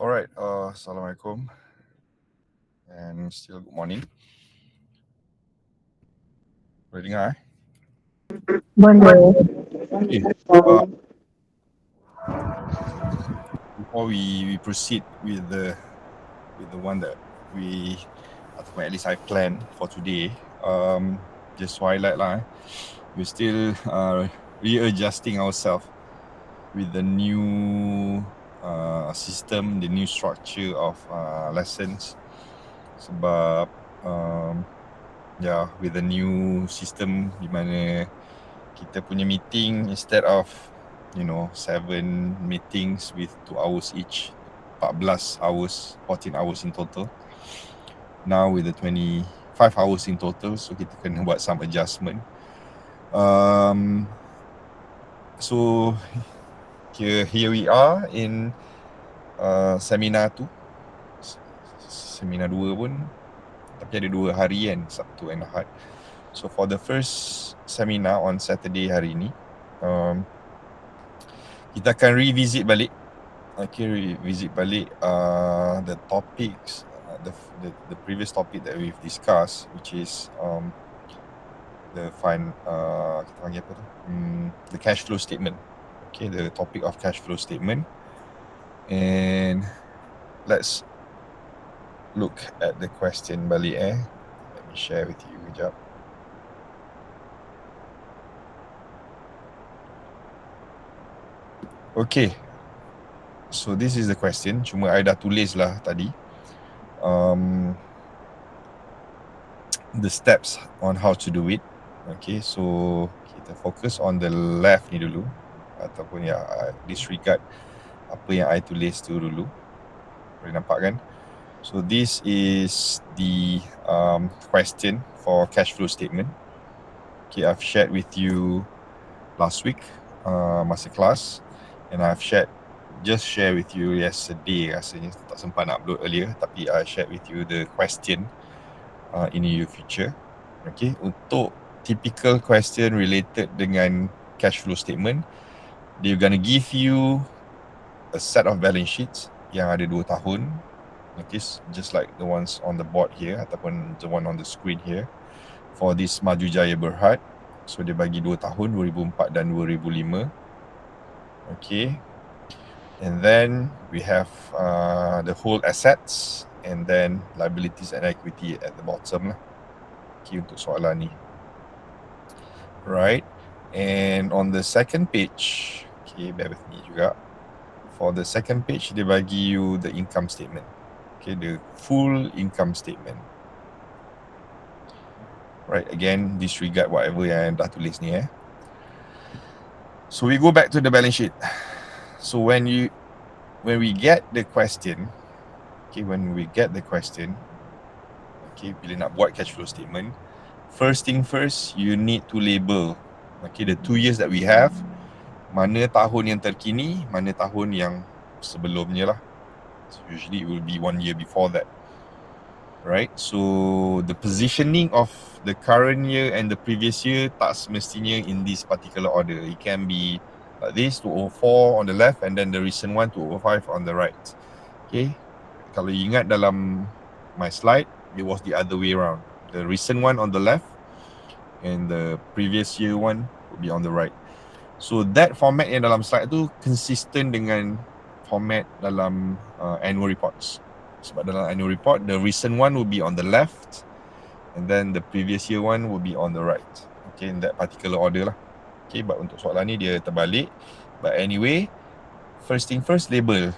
Alright, Assalamualaikum and still good morning. Boleh dengar Boleh. Okay. Before we proceed with the one that we, ataupun at least I planned for today, just to highlight lah, we're still readjusting ourselves with the new system, the new structure of lessons. Sebab with the new system di mana kita punya meeting, instead of 7 meetings with 2 hours each, 14 hours, 14 hours in total, now with the 25 hours in total, so kita kena buat some adjustment. So here we are in seminar tu, seminar 2 pun, tapi ada 2 hari kan, Sabtu and Ahad. So for the first seminar on Saturday hari ni, kita akan revisit balik the topics, the previous topic that we've discussed, which is the the cash flow statement. Okay, the topic of cash flow statement. And let's look at the question balik. Let me share with you kejap. Okay, so this is the question. Cuma I dah tulis lah tadi the steps on how to do it. Okay, so kita fokus on the left ni dulu, ataupun disregard apa yang I tulis tu dulu. Boleh nampak kan? So this is the question for cash flow statement. Okay, I've shared with you last week masa kelas, and I've share with you yesterday. Rasanya tak sempat nak upload earlier, tapi I shared with you the question in the near future. Okay, untuk typical question related dengan cash flow statement, they're gonna give you a set of balance sheets yang ada 2 tahun. Okay, just like the ones on the board here ataupun the one on the screen here for this Maju Jaya Berhad. So dia bagi 2 tahun, 2004 dan 2005. Okay, and then we have the whole assets and then liabilities and equity at the bottom lah. Okay, untuk soalan ni. Right, and on the second page, okay, bear with me juga. For the second page, dia bagi you the income statement. Okay, the full income statement. Right, again, disregard whatever yang dah tulis ni. So we go back to the balance sheet. So when we get the question, okay, bila nak buat cash flow statement, first thing first, you need to label, okay, the 2 years that we have, mana tahun yang terkini, mana tahun yang sebelumnya lah. So usually it will be 1 year before that, right? So the positioning of the current year and the previous year tak semestinya in this particular order. It can be like this, 2004 on the left and then the recent one, 2005 on the right. Okay, kalau you ingat dalam my slide, it was the other way around. The recent one on the left and the previous year one will be on the right. So that format yang dalam slide tu consistent dengan format dalam annual reports. Sebab dalam annual report, the recent one will be on the left and then the previous year one will be on the right. Okay, in that particular order lah. Okay, but untuk soalan ni dia terbalik. But anyway, first thing first, label.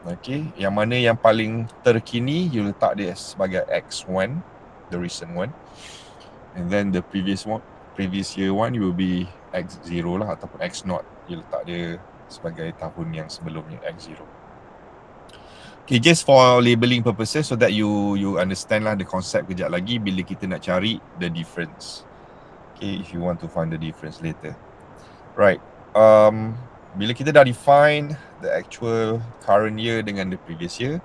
Okay, yang mana yang paling terkini, you letak dia sebagai X1, the recent one. And then the previous year one, you will be X0 lah, ataupun X0. You letak dia sebagai tahun yang sebelumnya, X0. Okay, just for labeling purposes, so that you understand lah the concept kejap lagi bila kita nak cari the difference. Okay, if you want to find the difference later. Right, bila kita dah define the actual current year dengan the previous year,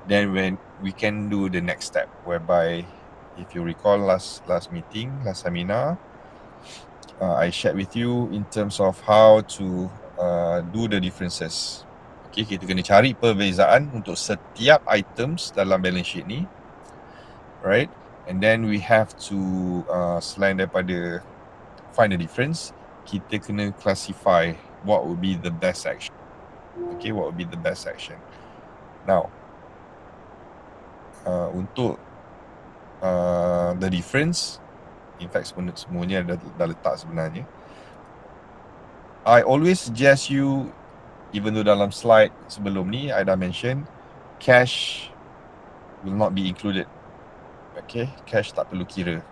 then when we can do the next step, whereby if you recall last seminar, I shared with you in terms of how to do the differences. Okay, kita kena cari perbezaan untuk setiap items dalam balance sheet ni, right? And then we have to selain daripada find the difference, kita kena classify what would be the best action. Okay, what would be the best action? Now, untuk the difference, in fact semuanya dah letak sebenarnya. I always suggest you, even though dalam slide sebelum ni I dah mention, cash will not be included. Okay, cash tak perlu kira,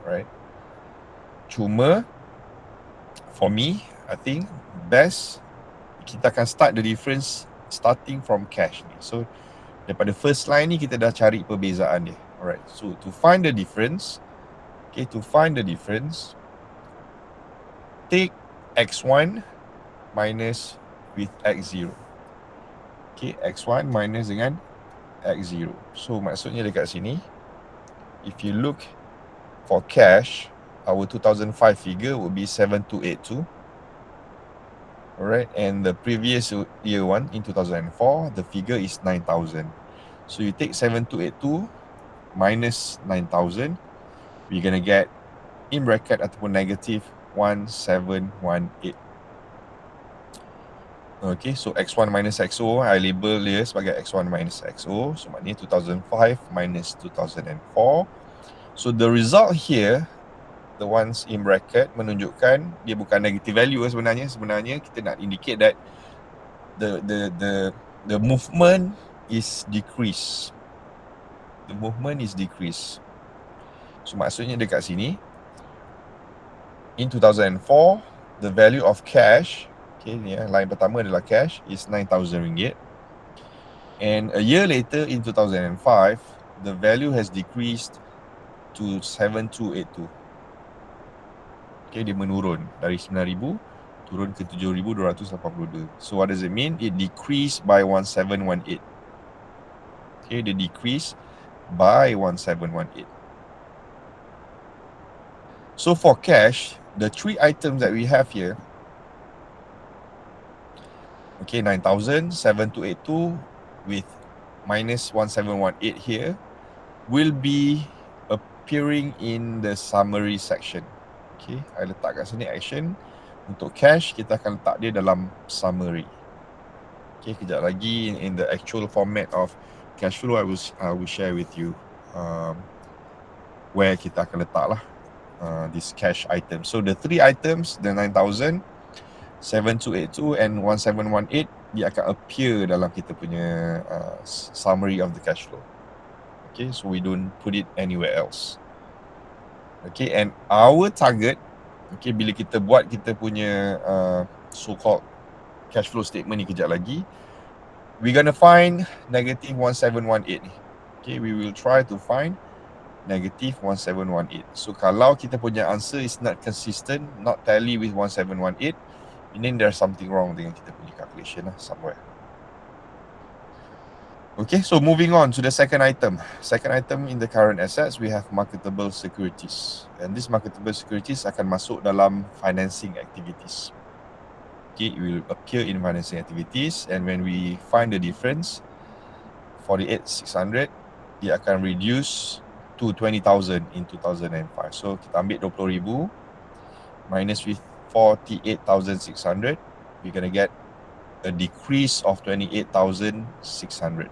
right? Cuma for me, I think best kita akan start the difference starting from cash ni. So daripada first line ni kita dah cari perbezaan dia. Alright, so to find the difference, okay, take X1 minus with X0. Okay, X1 minus dengan X0. So maksudnya dekat sini, if you look for cash, our 2005 figure would be 7282. Alright, and the previous year one in 2004, the figure is 9000. So you take 7282 minus 9000, we're gonna get in bracket ataupun negative 1718. Okay, so X1 minus XO, I label dia sebagai X1 minus XO. So maknanya 2005 minus 2004. So the result here, the ones in bracket, menunjukkan dia bukan negative value sebenarnya. Sebenarnya kita nak indicate that the movement is decrease. The movement is decrease. So maksudnya dekat sini, in 2004, the value of cash, okay, ni line pertama adalah cash, is 9,000 ringgit. And a year later, in 2005, the value has decreased to 7282. Okay, dia menurun dari 9,000 turun ke 7,282. So what does it mean? It decreased by 1718. Okay, dia decrease by 1718. So for cash, the three items that we have here, okay, 9,000, 7282 with minus 1718 here, will be appearing in the summary section. Okay, I letak kat sini action. Untuk cash, kita akan letak dia dalam summary. Okay, kejap lagi in the actual format of cash flow, I will share with you where kita akan letak lah this cash item. So the three items, the 9,000, 7282 and 1718, dia akan appear dalam kita punya summary of the cash flow. Okay, so we don't put it anywhere else. Okay, and our target, okay, bila kita buat kita punya so-called cash flow statement ni kejap lagi, we're gonna find negative 1718 ni. Okay, we will try to find negative 1718. So kalau kita punya answer is not consistent, not tally with 1718, meaning there's something wrong dengan kita punya calculation lah somewhere. Okay, so moving on to the second item. Second item in the current assets, we have marketable securities. And these marketable securities akan masuk dalam financing activities. Okay, it will appear in financing activities, and when we find the difference, 48,600, dia akan reduce to 20,000 in 2005. So kita ambil 20,000 minus with 48,600, we're gonna get a decrease of 28,600.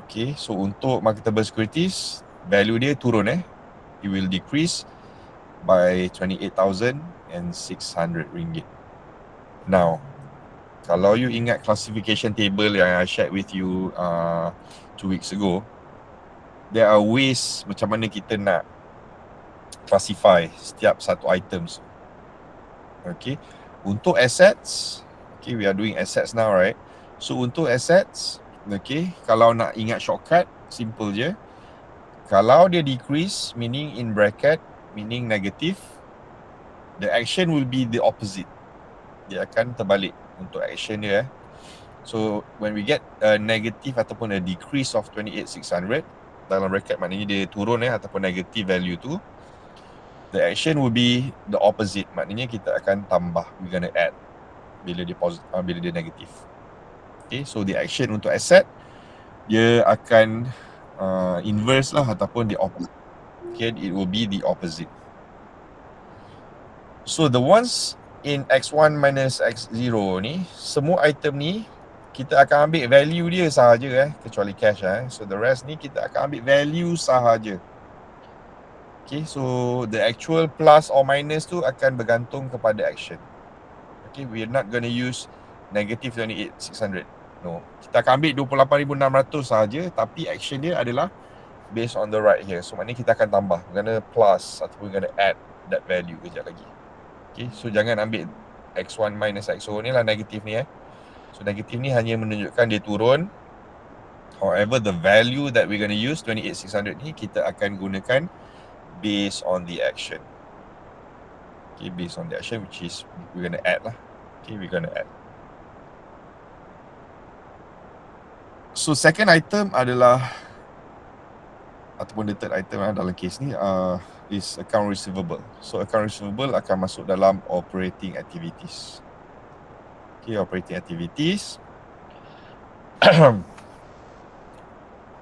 Okay, so untuk marketable securities, value dia turun It will decrease by 28,600 ringgit. Now, kalau you ingat classification table yang I shared with you 2 weeks ago, there are ways macam mana kita nak classify setiap satu items. Okay, untuk assets, okay, we are doing assets now, right? So untuk assets, okay, kalau nak ingat shortcut, simple je. Kalau dia decrease, meaning in bracket, meaning negative, the action will be the opposite. Dia akan terbalik untuk action dia. So when we get a negative ataupun a decrease of 28,600, dalam bracket maknanya dia turun ataupun negative value tu, the action will be the opposite. Maknanya kita akan tambah, we're gonna add. bila dia negatif. Okay, so the action untuk asset dia akan inverse lah ataupun the opposite. Okay, it will be the opposite. So the ones in X1 minus X0 ni, semua item ni kita akan ambil value dia sahaja kecuali cash So the rest ni kita akan ambil value sahaja. Okay, so the actual plus or minus tu akan bergantung kepada action. Okay, we are not going to use negative 28,600. No, kita akan ambil 28,600 sahaja, tapi action dia adalah based on the right here. So maknanya kita akan tambah, we're going to plus ataupun we're going to add that value kejap lagi. Okay, so jangan ambil X1 minus X0 ni lah negatif ni So negatif ni hanya menunjukkan dia turun. However, the value that we're going to use 28,600 ni kita akan gunakan based on the action. Okay, based on the action which is we're going to add lah. Okay, we're going to add. So second item adalah ataupun the third item dalam case ni is account receivable. So account receivable akan masuk dalam operating activities. Okay, operating activities.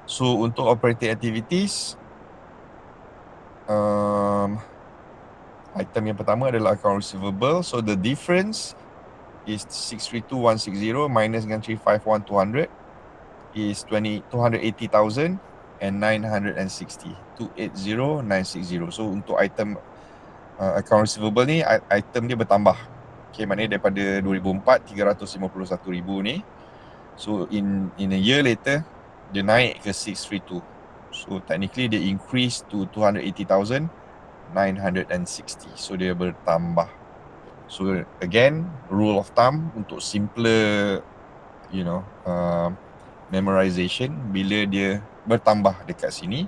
So untuk operating activities, item yang pertama adalah account receivable. So the difference is 632,160 minus dengan 351,200 is 280,960. 280,960. So untuk item account receivable ni, item dia bertambah. Okay, maknanya daripada 2004 351,000 ni, so in a year later dia naik ke 632. So technically dia increase to 280,960. So dia bertambah. So again, rule of thumb untuk simpler memorization, bila dia bertambah dekat sini,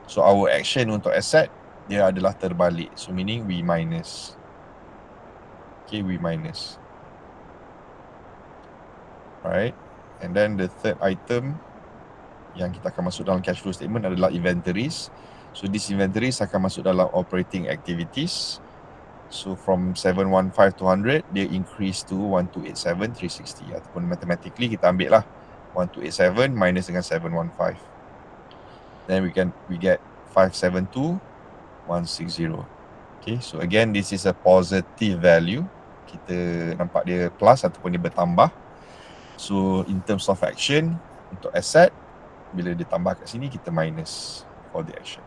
so our action untuk asset dia adalah terbalik. So meaning we minus. Okay, we minus. Alright. And then the third item yang kita akan masuk dalam cash flow statement adalah inventories. So this inventories akan masuk dalam operating activities. So from 715,200 dia increase to 1,287,360 ataupun mathematically kita ambil lah 1,287 minus dengan 715. Then we get 572,160. Okay, so again this is a positive value. Kita nampak dia plus ataupun dia bertambah. So in terms of action untuk asset, bila dia tambah kat sini kita minus for the action.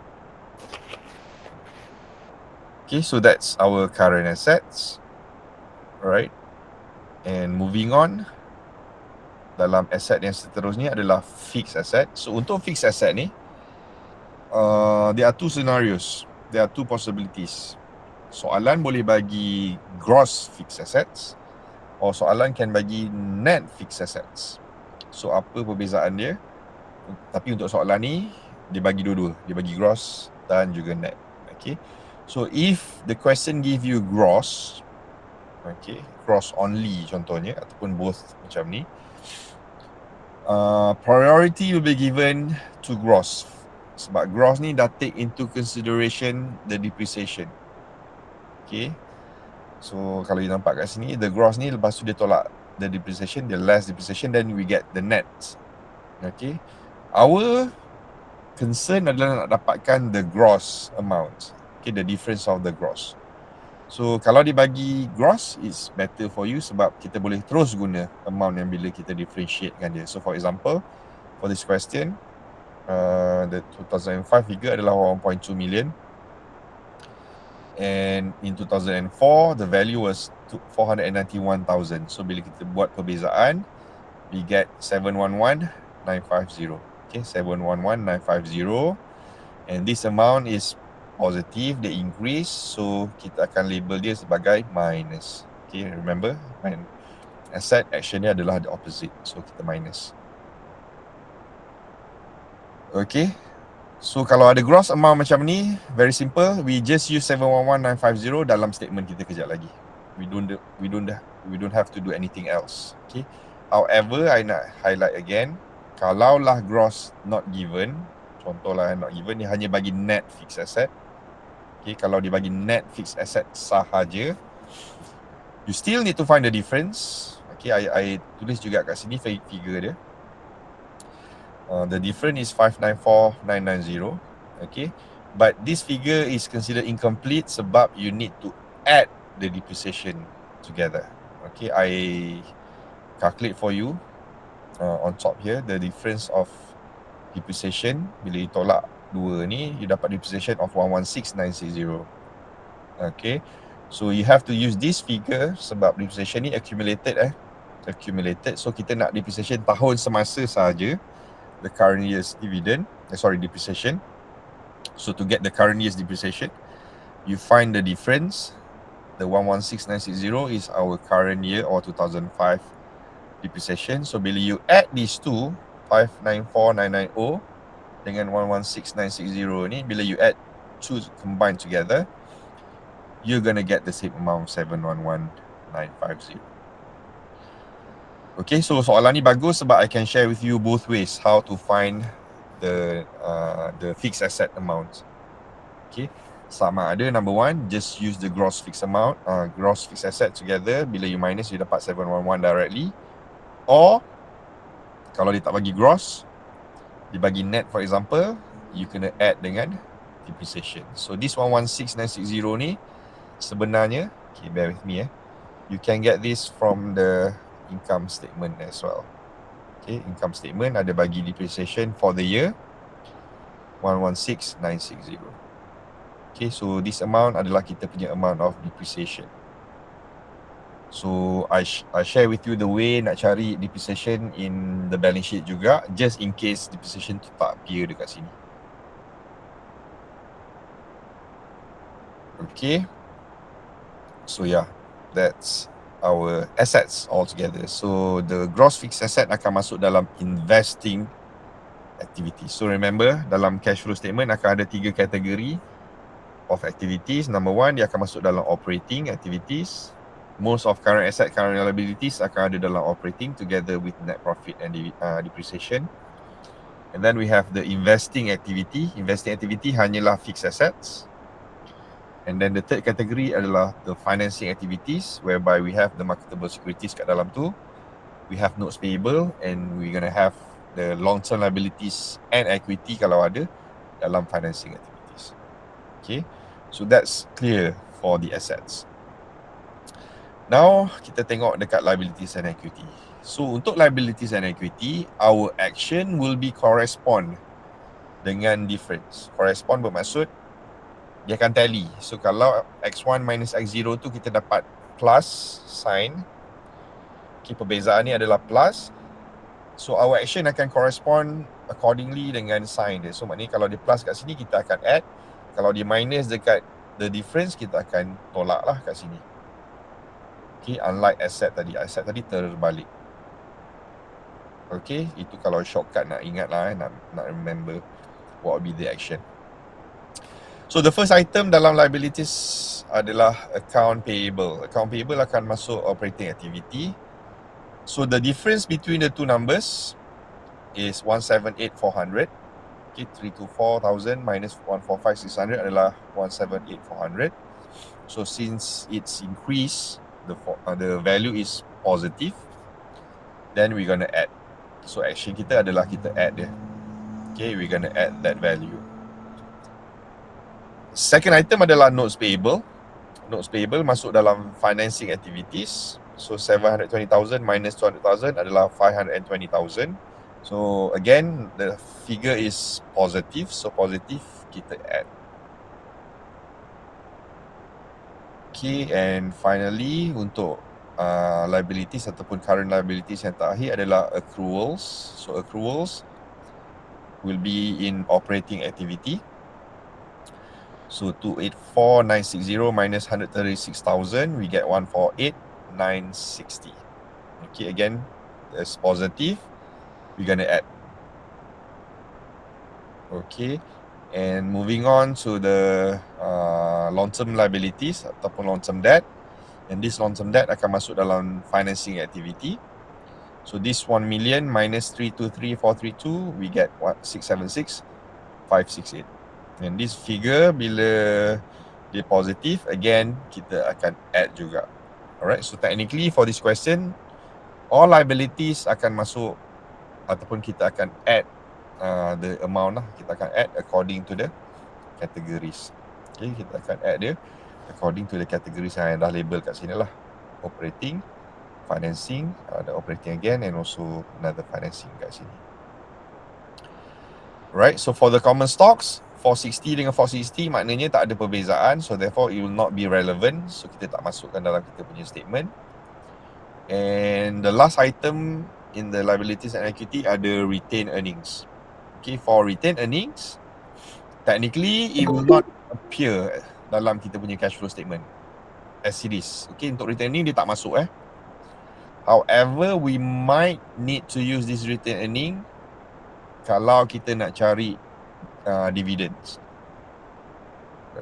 Okay, so that's our current assets. Alright. And moving on, dalam asset yang seterusnya adalah fixed asset. So untuk fixed asset ni, there are two scenarios. There are two possibilities. Soalan boleh bagi gross fixed assets or soalan can bagi net fixed assets. So apa perbezaan dia? Tapi untuk soalan ni dia bagi dua-dua. Dia bagi gross dan juga net. Okay. So if the question give you gross, okay, gross only contohnya ataupun both macam ni, priority will be given to gross. Sebab gross ni dah take into consideration the depreciation. Okay. So kalau you nampak kat sini, the gross ni lepas tu dia tolak the depreciation, the less depreciation, then we get the net. Okay. Our concern adalah nak dapatkan the gross amount. Okay, the difference of the gross. So kalau dibagi gross, it's better for you sebab kita boleh terus guna amount yang bila kita differentiatekan dia. So for example, for this question, the 2005 figure adalah 1.2 million. And in 2004, the value was 491,000. So bila kita buat perbezaan, we get 711,950. Okay, 711,950. And this amount is positive, they increase. So kita akan label dia sebagai minus. Okay, remember, asset action dia adalah the opposite. So kita minus. Okay. So kalau ada gross amount macam ni, very simple, we just use 711,950 dalam statement kita kejap lagi. We don't have to do anything else. Okay. However, I nak highlight again, kalau lah gross not given, contohlah not given, dia hanya bagi net fixed asset. Okay, kalau dia bagi net fixed asset sahaja, You still need to find the difference. Okay, I tulis juga kat sini figure dia. The difference is 594,990. Okay, but this figure is considered incomplete sebab you need to add the depreciation together. Okay, I calculate for you on top here the difference of depreciation. Bila you tolak dua ni, you dapat depreciation of 116,960. Okay, so you have to use this figure sebab depreciation ni accumulated so kita nak depreciation tahun semasa saja, the current year's depreciation. So to get the current year's depreciation, you find the difference. The 116,960 is our current year or 2005 depreciation. So bila you add these two, 594,990 dengan 116,960 ni, bila you add two combined together, you're gonna get the same amount, 711,950. Okay, so soalan ni bagus sebab I can share with you both ways how to find the fixed asset amount. Okay, sama ada number one, just use the gross fixed amount, gross fixed asset together. Bila you minus, you dapat 711 directly. Or kalau dia tak bagi gross, dia bagi net for example, you kena add dengan depreciation. So this 116,960 ni sebenarnya, okay, bear with me you can get this from the income statement as well. Okay, income statement ada bagi depreciation for the year 116,960. Okay, so this amount adalah kita punya amount of depreciation. So I share with you the way nak cari depreciation in the balance sheet juga, just in case depreciation tu tak appear dekat sini. Okay, so yeah, that's our assets altogether. So the gross fixed asset akan masuk dalam investing activity. So remember, dalam cash flow statement akan ada 3 kategori of activities. Number one, dia akan masuk dalam operating activities. Most of current asset, current liabilities akan ada dalam operating together with net profit and depreciation. And then we have the investing activity. Investing activity hanyalah fixed assets. And then the third category adalah the financing activities, whereby we have the marketable securities kat dalam tu. We have notes payable and we're going to have the long-term liabilities and equity kalau ada dalam financing activities. Okay, so that's clear for the assets. Now, kita tengok dekat liabilities and equity. So, untuk liabilities and equity, our action will be correspond dengan difference. Correspond bermaksud dia akan tally. So kalau X1 minus X0 tu kita dapat plus sign, okay, perbezaan ni adalah plus, so our action akan correspond accordingly dengan sign dia. So maknanya kalau dia plus kat sini, kita akan add. Kalau dia minus dekat the difference, kita akan tolak lah kat sini. Okay, unlike asset tadi terbalik. Okay, itu kalau shortcut nak ingat lah, nak remember what will be the action. So the first item dalam liabilities adalah account payable. Account payable akan masuk operating activity. So the difference between the two numbers is 178,400. Okay, 324,000 minus 145,600 adalah 178,400. So since it's increased, the value is positive, then we're gonna add. So action kita adalah kita add dia. Okay, we're gonna add that value. Second item adalah notes payable. Notes payable masuk dalam financing activities. So 720,000 minus 200,000 adalah 520,000. So again, the figure is positive. So positive kita add. Okay, and finally untuk liabilities ataupun current liabilities yang terakhir adalah accruals. So accruals will be in operating activity. So 284,960 minus 136,000, we get 148,960. Okay, again, that's positive. We're gonna add. Okay, and moving on to the long-term liabilities ataupun long-term debt. And this long-term debt akan masuk dalam financing activity. So this 1 million minus 323,432, we get 676,568. And this figure bila dia positif, again kita akan add juga. Alright, so technically for this question, all liabilities akan masuk ataupun kita akan add the amount lah. Kita akan add according to the categories. Okay, kita akan add dia according to the categories yang dah label kat sini lah. Operating, financing, the operating again, and also another financing kat sini. Right, so for the common stocks, 460 dengan 460 maknanya tak ada perbezaan, so therefore it will not be relevant, so kita tak masukkan dalam kita punya statement. And the last item in the liabilities and equity ada retained earnings. Okay, for retained earnings, technically it will not appear dalam kita punya cash flow statement as it is. Okay, untuk retained earning dia tak masuk However, we might need to use this retained earning kalau kita nak cari dividends.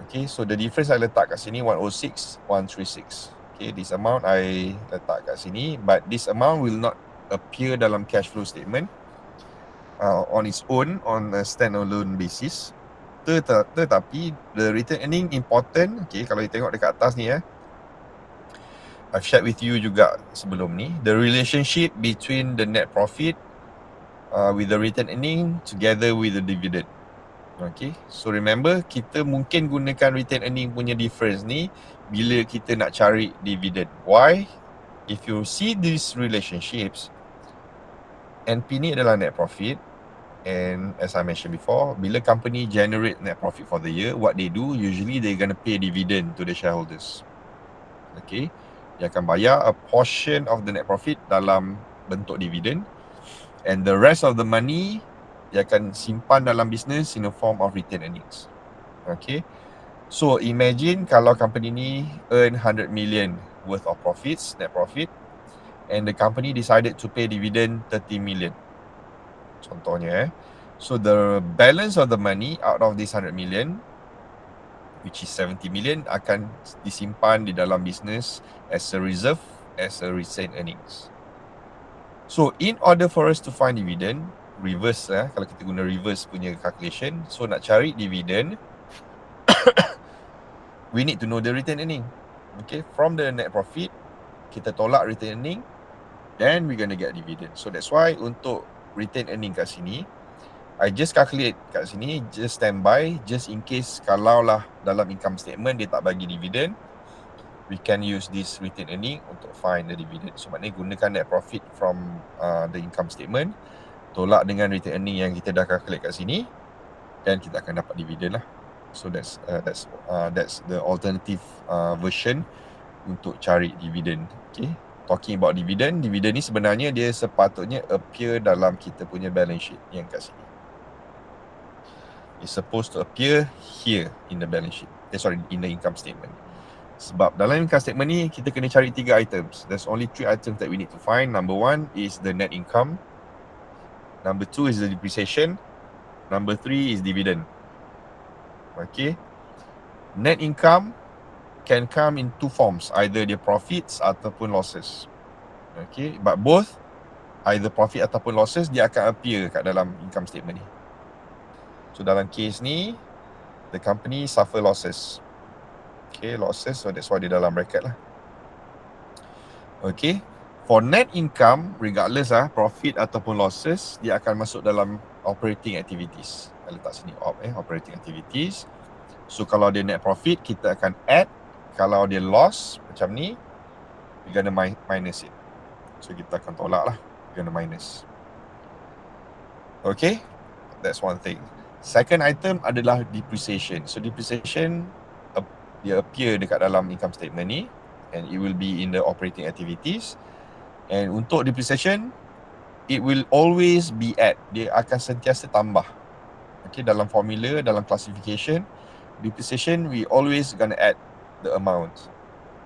Okay, so the difference I letak kat sini 106, 136. Okay, this amount I letak kat sini, but this amount will not appear dalam cash flow statement on its own on a standalone basis. Tetapi the retained earning important. Okay, kalau you tengok dekat atas ni I've shared with you juga sebelum ni, the relationship between the net profit with the retained earning together with the dividend. Okay, so remember kita mungkin gunakan retained earning punya difference ni bila kita nak cari dividend. Why? If you see these relationships, NP ni adalah net profit, and as I mentioned before, bila company generate net profit for the year, what they do, usually they're gonna pay dividend to the shareholders. Okay, dia akan bayar a portion of the net profit dalam bentuk dividend, and the rest of the money dia akan simpan dalam business in a form of retained earnings. Okay, so imagine kalau company ni earn 100 million worth of profits, net profit, and the company decided to pay dividend 30 million. Contohnya so the balance of the money out of this 100 million, which is 70 million, akan disimpan di dalam business as a reserve, as a retained earnings. So in order for us to find dividend, reverse kalau kita guna reverse punya calculation, so nak cari dividend we need to know the retained earning. Okay, from the net profit kita tolak retained earning, then we're gonna get dividend. So that's why untuk retained earning kat sini, I just calculate kat sini, just standby, just in case kalau lah dalam income statement dia tak bagi dividend, we can use this retained earning untuk find the dividend. So maknanya gunakan net profit from the income statement, tolak dengan retained earning yang kita dah calculate kat sini, dan kita akan dapat dividend lah. So that's the alternative version untuk cari dividend. Okay, talking about dividend ni sebenarnya dia sepatutnya appear dalam kita punya balance sheet yang kat sini. It's supposed to appear here in the balance sheet. In the income statement. Sebab dalam income statement ni kita kena cari 3 items. There's only 3 items that we need to find. Number 1 is the net income. Number 2 is the depreciation. Number 3 is dividend. Okay. Net income can come in 2 forms. Either dia profits ataupun losses. Okay. But both, either profit ataupun losses, dia akan appear kat dalam income statement ni. So dalam case ni, the company suffer losses. Okay, losses, so that's why dia dalam bracket lah. Okay, for net income, regardless profit ataupun losses, dia akan masuk dalam operating activities. Saya letak sini operating activities. So kalau dia net profit, kita akan add. Kalau dia loss macam ni, we're gonna minus it. So kita akan tolak lah, we're gonna minus. Okay, that's one thing. Second item adalah depreciation. So depreciation dia appear dekat dalam income statement ni, and it will be in the operating activities. And untuk depreciation, it will always be add. Dia akan sentiasa tambah. Okay, dalam formula, dalam classification, depreciation we always gonna add the amount.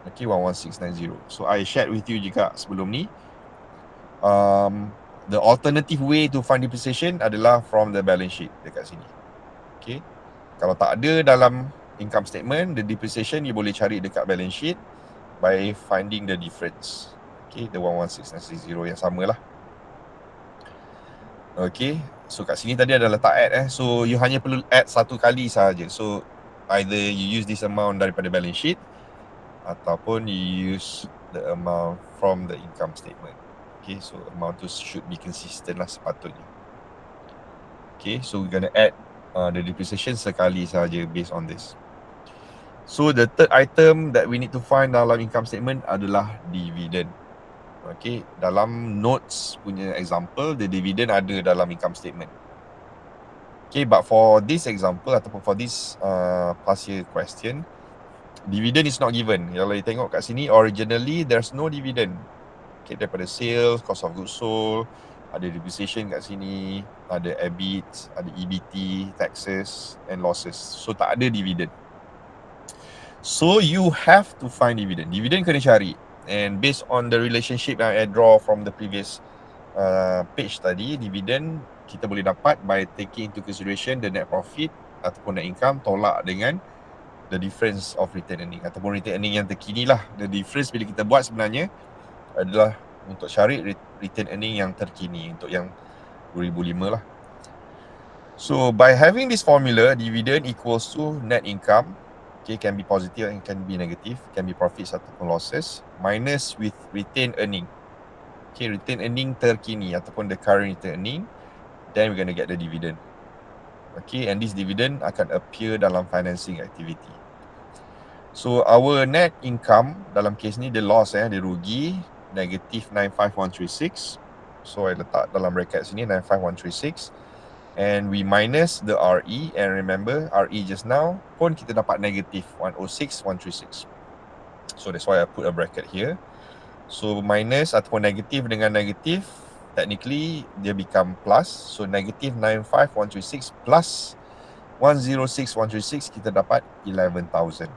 Okay, 11690. So I shared with you juga sebelum ni. The alternative way to find depreciation adalah from the balance sheet dekat sini. Okay, kalau tak ada dalam income statement, the depreciation you boleh cari dekat balance sheet by finding the difference. Okay, the 11690 yang sama lah. Okay, so kat sini tadi ada letak add so you hanya perlu add satu kali sahaja. So either you use this amount daripada balance sheet ataupun you use the amount from the income statement. Okay, so amount tu should be consistent lah sepatutnya. Okay, so we're gonna add the depreciation sekali saja based on this. So the third item that we need to find dalam income statement adalah dividend. Okay, dalam notes punya example, the dividend ada dalam income statement. Okay, but for this example ataupun for this past year question, dividend is not given. Kalau you tengok kat sini, originally there's no dividend. Okay, daripada sales, cost of goods sold, ada depreciation kat sini, ada EBIT, ada EBT, taxes and losses. So tak ada dividend. So you have to find dividend. Dividend kena cari. And based on the relationship yang I draw from the previous page tadi, dividend kita boleh dapat by taking into consideration the net profit ataupun net income tolak dengan the difference of return earning ataupun return earning yang terkini lah. The difference bila kita buat sebenarnya adalah untuk cari return earning yang terkini untuk yang 2005 lah. So by having this formula, dividend equals to net income. Okay, can be positive and can be negative, can be profits ataupun losses, minus with retained earning. Okay, retained earning terkini ataupun the current retained earning, then we're going to get the dividend. Okay, and this dividend akan appear dalam financing activity. So our net income dalam case ni dia loss dia rugi negative 95136. So I letak dalam bracket sini 95136. And we minus the RE, and remember RE just now pun kita dapat negative 106136. So that's why I put a bracket here. So minus ataupun negative dengan negative, technically dia become plus. So negative 95136 plus 106136, kita dapat 11,000.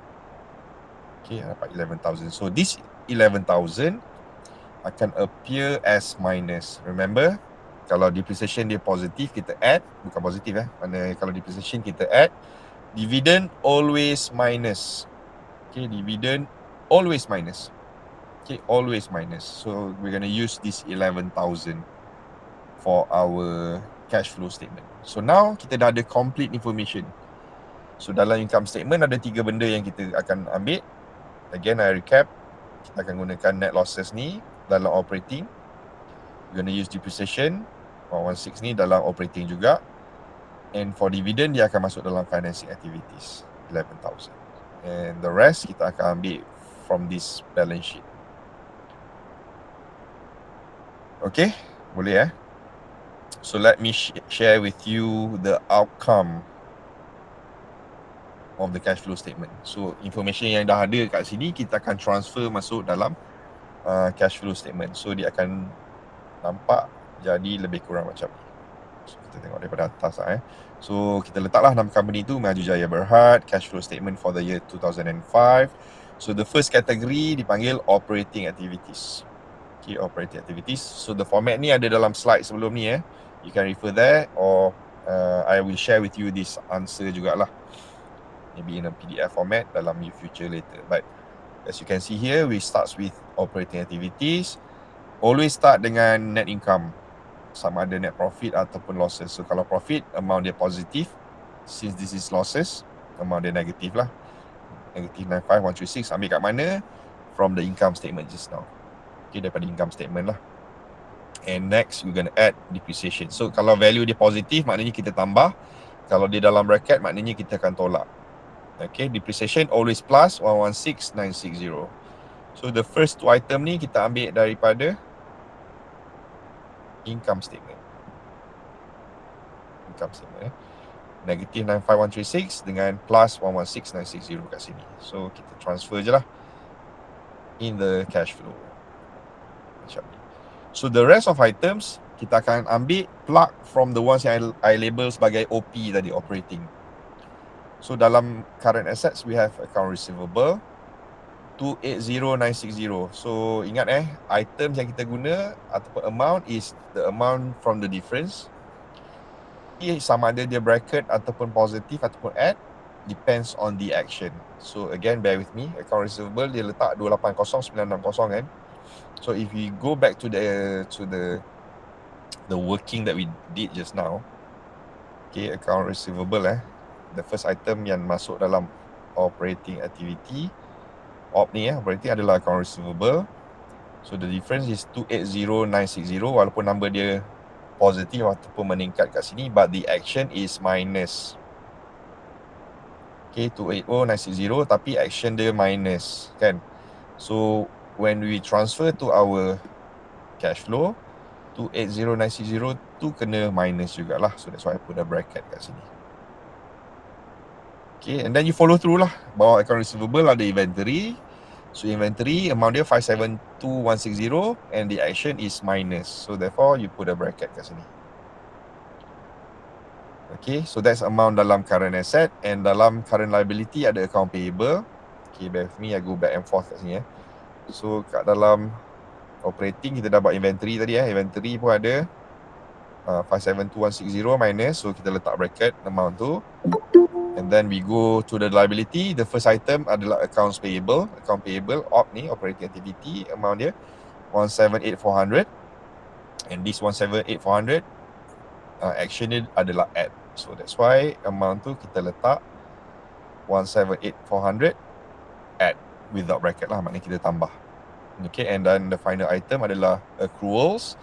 Okay, dapat 11,000. So this 11,000 akan appear as minus. Remember, kalau depreciation dia positif, kita add. Bukan positif mana kalau depreciation kita add. Dividend always minus. Okay, dividend always minus. Okay, always minus. So we're going to use this 11,000 for our cash flow statement. So now kita dah ada complete information. So dalam income statement ada 3 benda yang kita akan ambil. Again, I recap. Kita akan gunakan net losses ni dalam operating. We're going to use depreciation 116 ni dalam operating juga. And for dividend, dia akan masuk dalam financing activities 11,000. And the rest kita akan ambil from this balance sheet. Okay, boleh So let me share with you the outcome of the cash flow statement. So information yang dah ada kat sini kita akan transfer masuk dalam cash flow statement. So dia akan nampak jadi lebih kurang macam ni. So kita tengok daripada atas So kita letaklah nama company tu Maju Jaya Berhad, cash flow statement for the year 2005. So the first category dipanggil operating activities. Okay, operating activities. So the format ni ada dalam slide sebelum ni You can refer there, or I will share with you this answer jugalah. Maybe in a PDF format dalam future later. But as you can see here, we start with operating activities. Always start dengan net income, sama ada net profit ataupun losses. So kalau profit, amount dia positif. Since this is losses, amount dia negatif lah. Negative 95136, ambil kat mana? From the income statement just now. Okay, daripada income statement lah. And next, we're going to add depreciation. So kalau value dia positif, maknanya kita tambah. Kalau dia dalam bracket, maknanya kita akan tolak. Okay, depreciation always plus 116960. So the first 2 item ni kita ambil daripada income statement. Income statement Negative 95136 dengan plus 116960 kat sini. So kita transfer je lah in the cash flow. Macam ni. So the rest of items kita akan ambil plug from the ones yang I label sebagai OP tadi, operating. So dalam current assets we have account receivable 280960. So ingat items yang kita guna ataupun amount is the amount from the difference. Sama ada dia bracket ataupun positif ataupun add, depends on the action. So again, bear with me. Account receivable dia letak 280960 So if we go back to the working that we did just now. Okay, account receivable the first item yang masuk dalam operating activity Op ni operating adalah account receivable. So the difference is 280960 walaupun number dia positif ataupun meningkat kat sini, but the action is minus. Okay, 280960 tapi action dia minus kan. So when we transfer to our cash flow, 280960 tu kena minus jugalah. So that's why I put a bracket kat sini. Okay, and then you follow through lah. Bawah account receivable ada inventory. So inventory amount dia 572160 and the action is minus. So therefore you put a bracket kat sini. Okay, so that's amount dalam current asset, and dalam current liability ada account payable. Okay, bear with me, I go back and forth kat sini. So kat dalam operating kita dah buat inventory tadi. Inventory pun ada 572160 minus. So kita letak bracket amount tu. And then we go to the liability. The first item adalah accounts payable. Account payable, op ni, operating activity, amount dia 178,400. And this 178,400 action dia adalah add. So that's why amount tu kita letak 178,400 add without bracket lah, maknanya kita tambah. Okay, and then the final item adalah accruals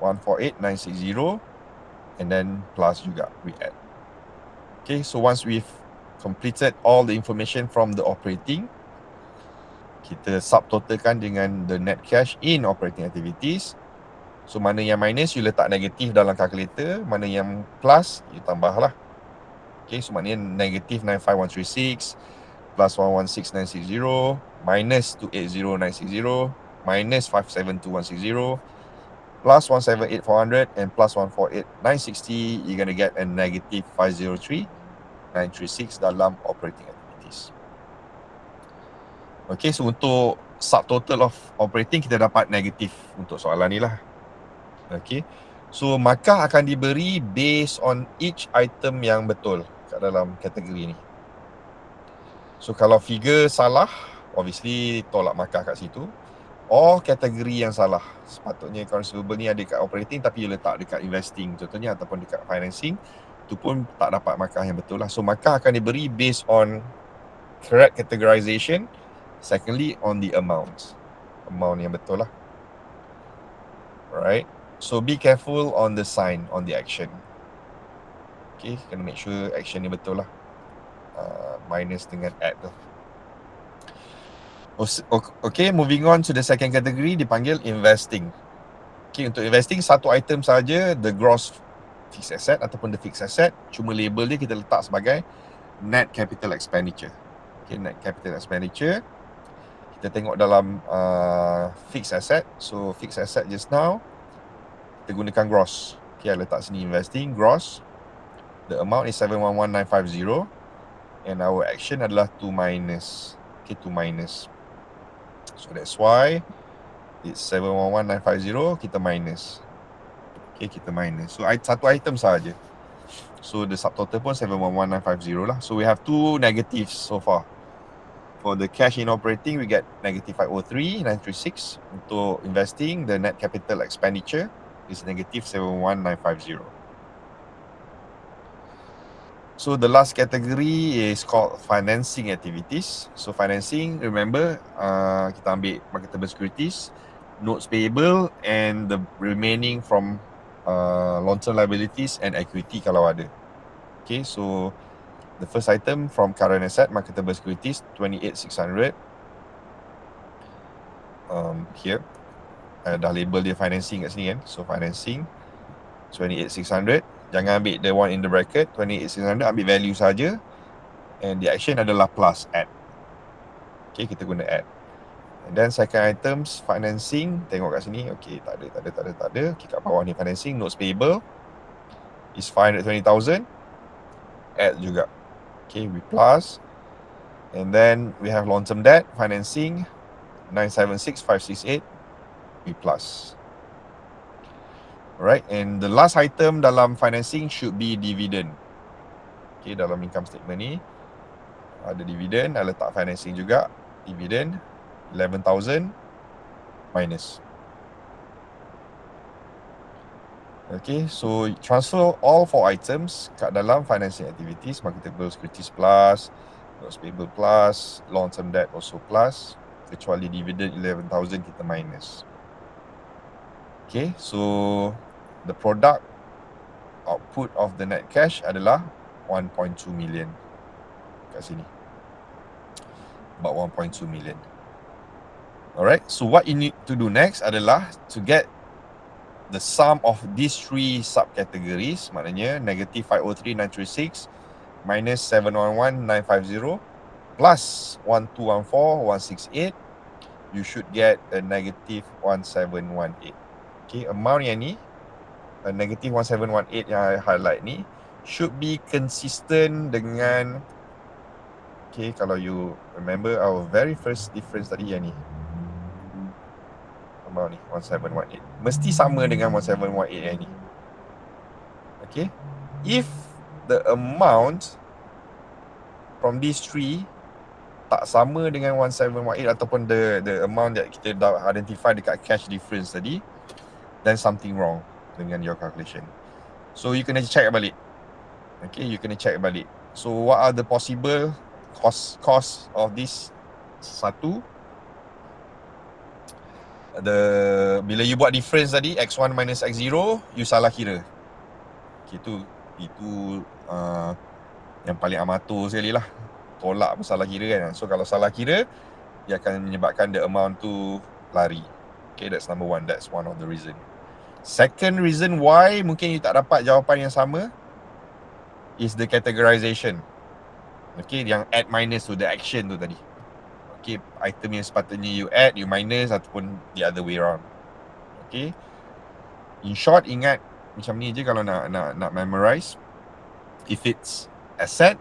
148,960 and then plus juga we add. Okay, so once we've completed all the information from the operating, kita subtotalkan dengan the net cash in operating activities. So mana yang minus you letak negatif dalam calculator, mana yang plus you tambah lah. Okay, so maknanya negatif 95136 plus 116960 minus 280960 minus 572160 plus 178,400 and plus 148,960, you're going to get a negative 503,936 dalam operating activities. Okay, so untuk subtotal of operating kita dapat negatif untuk soalan ni lah. Okay, so markah akan diberi based on each item yang betul kat dalam kategori ni. So kalau figure salah, obviously tolak markah kat situ. Or kategori yang salah, sepatutnya account receivable ni ada kat operating tapi you letak dekat investing contohnya, ataupun dekat financing, tu pun tak dapat markah yang betul lah. So markah akan diberi based on correct categorization. Secondly, on the amount yang betul lah. Alright, so be careful on the sign, on the action. Okay, kena make sure action ni betul lah. Minus dengan add tu. Okay, moving on to the second category, dipanggil investing. Okay, untuk investing satu item saja, the gross fixed asset ataupun the fixed asset, cuma label dia kita letak sebagai net capital expenditure. Okay, net capital expenditure. Kita tengok dalam fixed asset. So fixed asset just now kita gunakan gross. Okay, I letak sini investing gross. The amount is 711950 and our action adalah to minus. Okay, to minus. So that's why it's 711950, kita minus. Okay, kita minus. So satu item saja. So the subtotal pun 711950 lah. So we have two negatives so far. For the cash in operating, we get negative 503,936. Untuk investing, the net capital expenditure is negative 71950. So the last category is called financing activities. So financing, remember, kita ambil marketable securities, notes payable and the remaining from long-term liabilities and equity kalau ada. Okay, so the first item from current asset, marketable securities, 28,600. Here, dah label dia financing kat sini kan. So financing, 28,600. Jangan ambil the one in the bracket, 28,600, ambil value saja. And the action adalah plus, add. Okay, kita guna add. And then second items, financing, tengok kat sini. Okay, tak ada. Okay, kat bawah ni financing, notes payable is 520,000. Add juga. Okay, we plus. And then we have long-term debt, financing, 976,568. We plus. Alright, and the last item dalam financing should be dividend. Okay, dalam income statement ni ada dividend, I letak financing juga. Dividend 11,000 minus. Okay, so transfer all four items kat dalam financing activities, marketable securities plus, notes payable plus, long term debt also plus. kecuali dividend 11,000 kita minus. Okay, so the product output of the net cash adalah 1.2 million kat sini, about 1.2 million. Alright, so what you need to do next adalah to get the sum of these three subcategories, maknanya negative 503,936 minus 711,950 plus 1214,168, you should get a negative 1718. Okay, amount yang ni, a negative 1718 yang I highlight ni should be consistent dengan, okay, kalau you remember our very first difference tadi yang ni, amount ni 1718 mesti sama dengan 1718 yang ni. Okay, if the amount from these three tak sama dengan 1718 ataupun the amount that kita dah identify dekat cash difference tadi, then something wrong dengan your calculation. So you kena check balik. Okay, you kena check balik. So what are the possible cost of this? Satu, bila you buat difference tadi x1 minus x0, you salah kira. Okay, itu yang paling amatur sekali lah. Tolak pun salah kira kan. So kalau salah kira, dia akan menyebabkan the amount tu lari. Okay, that's number one. That's one of the reason. Second reason why mungkin you tak dapat jawapan yang sama is the categorization. Okay, yang add minus tu, the action tu tadi. Okay, item yang sepatutnya you add, you minus, ataupun the other way around. Okay, in short, ingat macam ni je kalau nak memorize. If it's asset,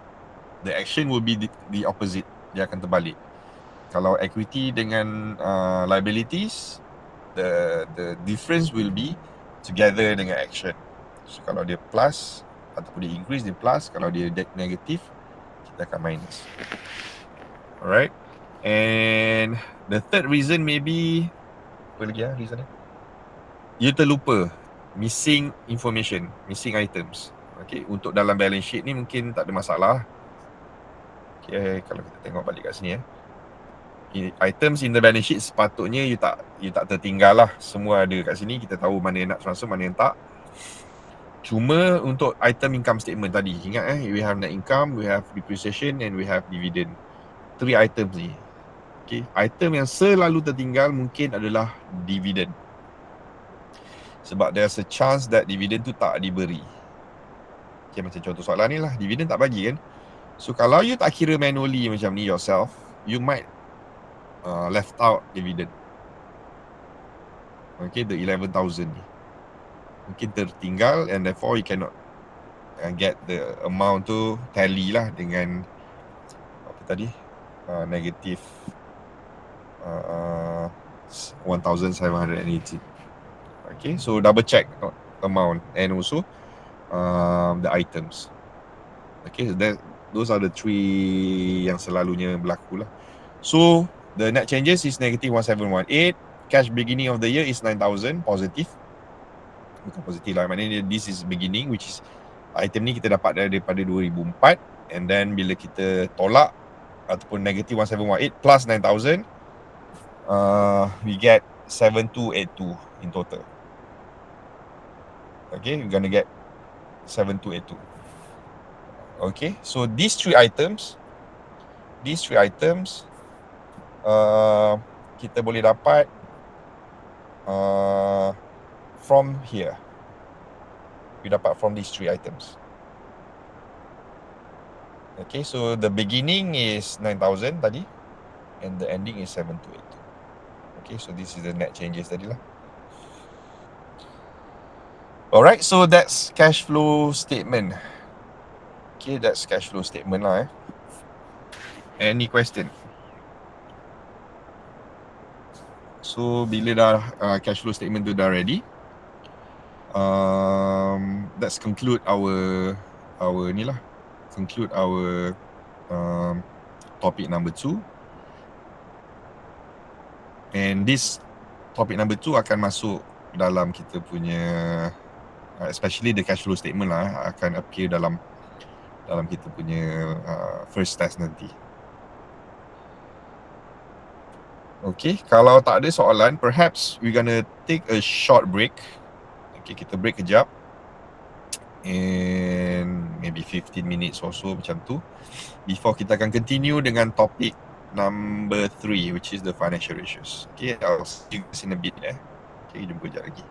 the action will be the opposite. Dia akan terbalik. Kalau equity dengan liabilities, the difference will be together dengan action. So kalau dia plus ataupun dia increase, dia plus. Kalau dia negative, kita akan minus. Alright. And the third reason maybe, apa lagi reason ni? You terlupa, missing information, missing items. Okay, untuk dalam balance sheet ni mungkin tak ada masalah. Okay, kalau kita tengok balik kat sini items in the balance sheet sepatutnya you tak tertinggal lah. Semua ada kat sini, kita tahu mana yang nak transfer, mana yang tak. Cuma untuk item income statement tadi, ingat we have net income, we have depreciation and we have dividend. 3 items ni. Okay, item yang selalu tertinggal mungkin adalah dividend. Sebab there's a chance that dividend tu tak diberi. Okay, macam contoh soalan ni lah, dividend tak bagi kan. So kalau you tak kira manually macam ni yourself, you might left out dividend. Okay, the 11,000 ni mungkin tertinggal and therefore you cannot get the amount tu tally lah dengan apa tadi, negative 1,780. Okay, so double check amount and also the items. Okay, so those are the 3 yang selalunya berlaku lah. So the net changes is negative 1718. Cash beginning of the year is 9,000 positive. Bukan positif lah, maknanya this is beginning, which is item ni kita dapat daripada 2004, and then bila kita tolak ataupun negative 1718 plus 9,000, we get 7282 in total. Okay, we're gonna get 7282. Okay, so these three items kita boleh dapat from here. We dapat from these 3 items. Okay, so the beginning is 9,000 tadi and the ending is 7282. Okay, so this is the net changes tadi lah. Alright, so that's cash flow statement. Okay, that's cash flow statement lah. Any question? So bila dah cash flow statement tu dah ready, let's conclude our ni lah, conclude our topic number 2. And this topic number 2 akan masuk dalam kita punya especially the cash flow statement lah, akan appear dalam kita punya first test nanti. Okay, kalau tak ada soalan, perhaps we're gonna take a short break. Okay, kita break kejap. And maybe 15 minutes or so macam tu. Before kita akan continue dengan topik number 3, which is the financial ratios. Okay, I'll see you guys in a bit. Okay, jumpa kejap lagi.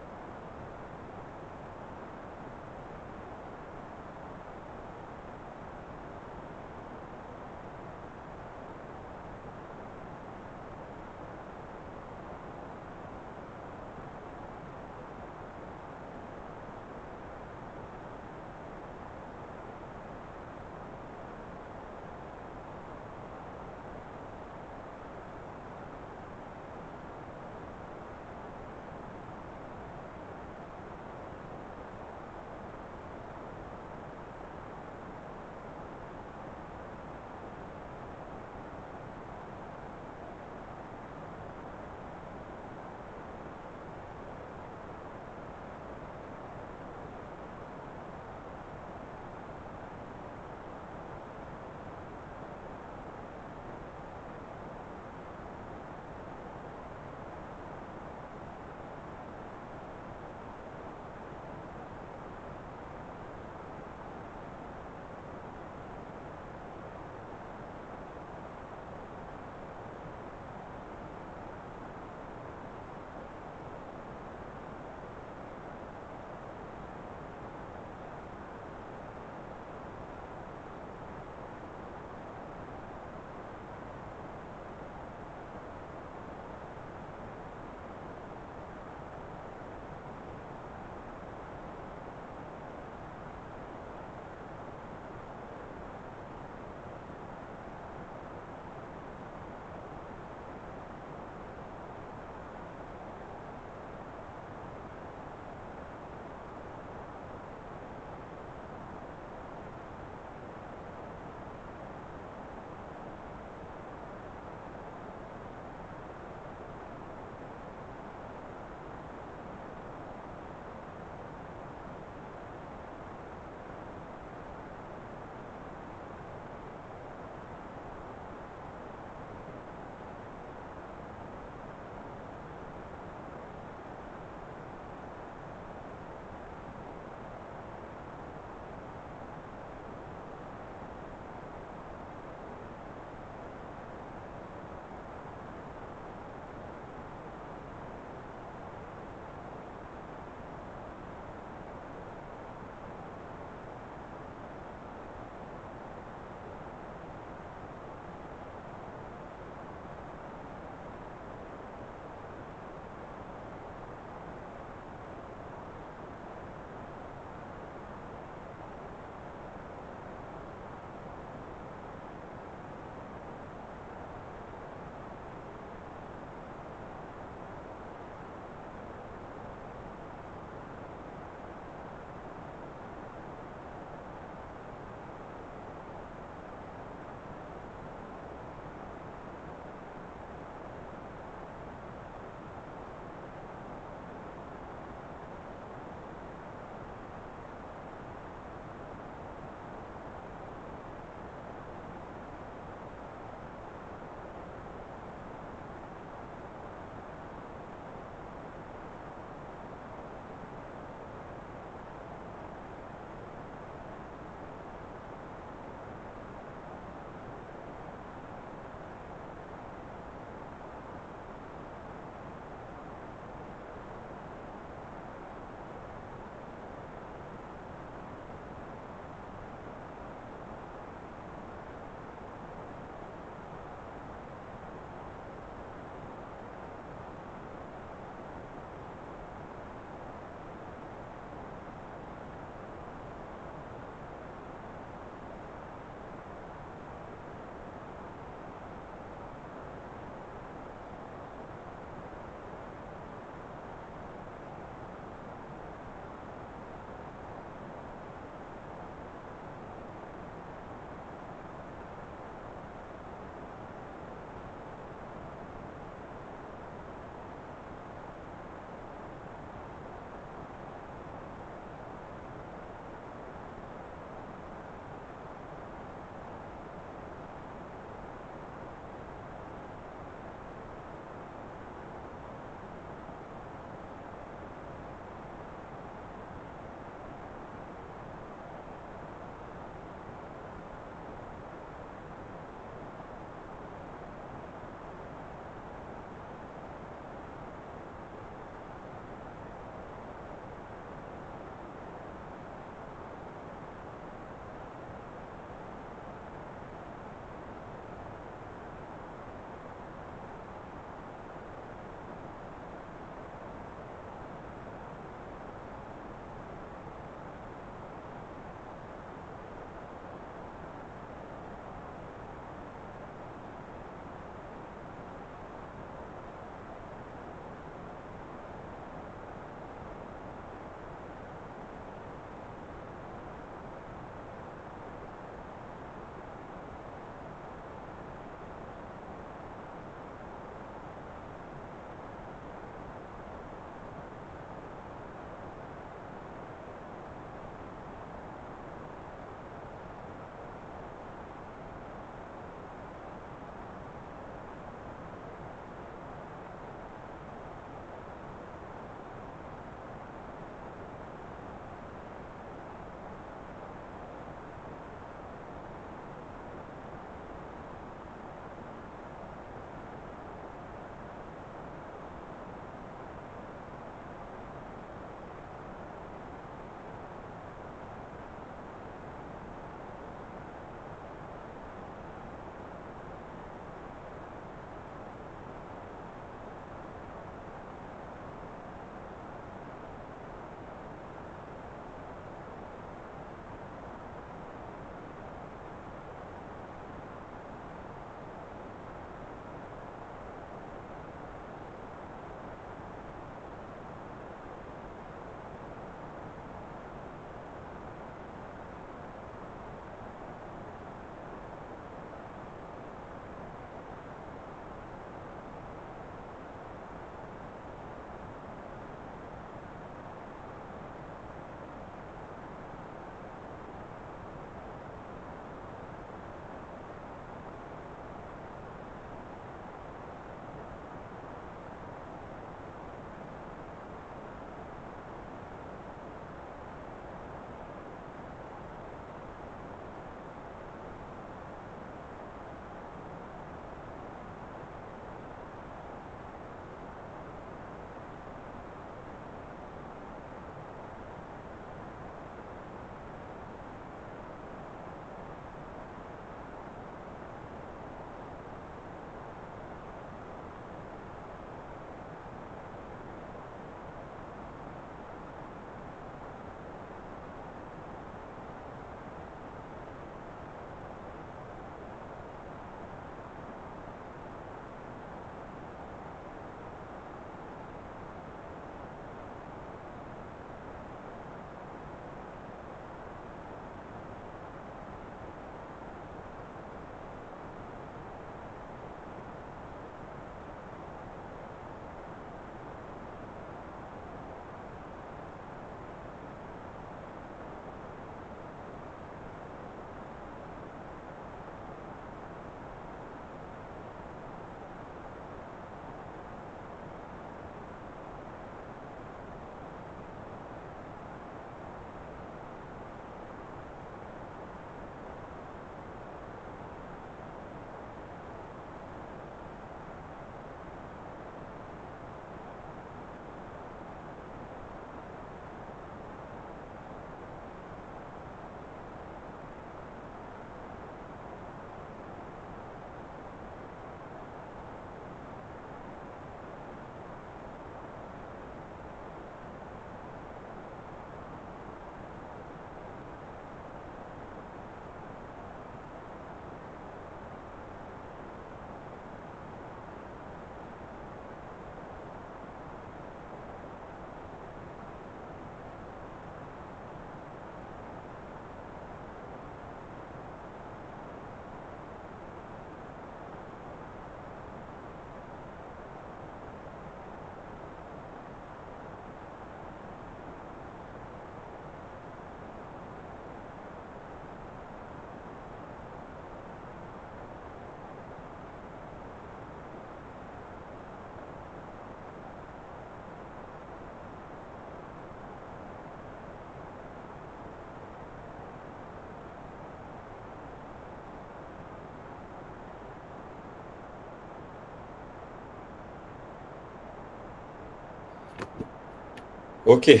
Okay,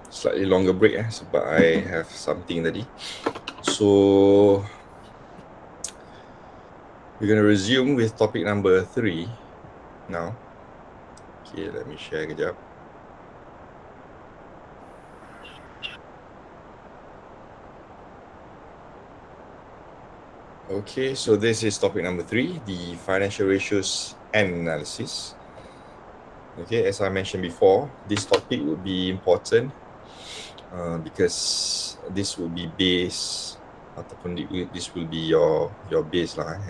slightly longer break sebab I have something tadi. So we're going to resume with topic number 3 now. Okay, let me share kejap. Okay, so this is topic number 3, the financial ratios and analysis. Okay, as I mentioned before, this topic would be important because this will be base ataupun this will be your base lah,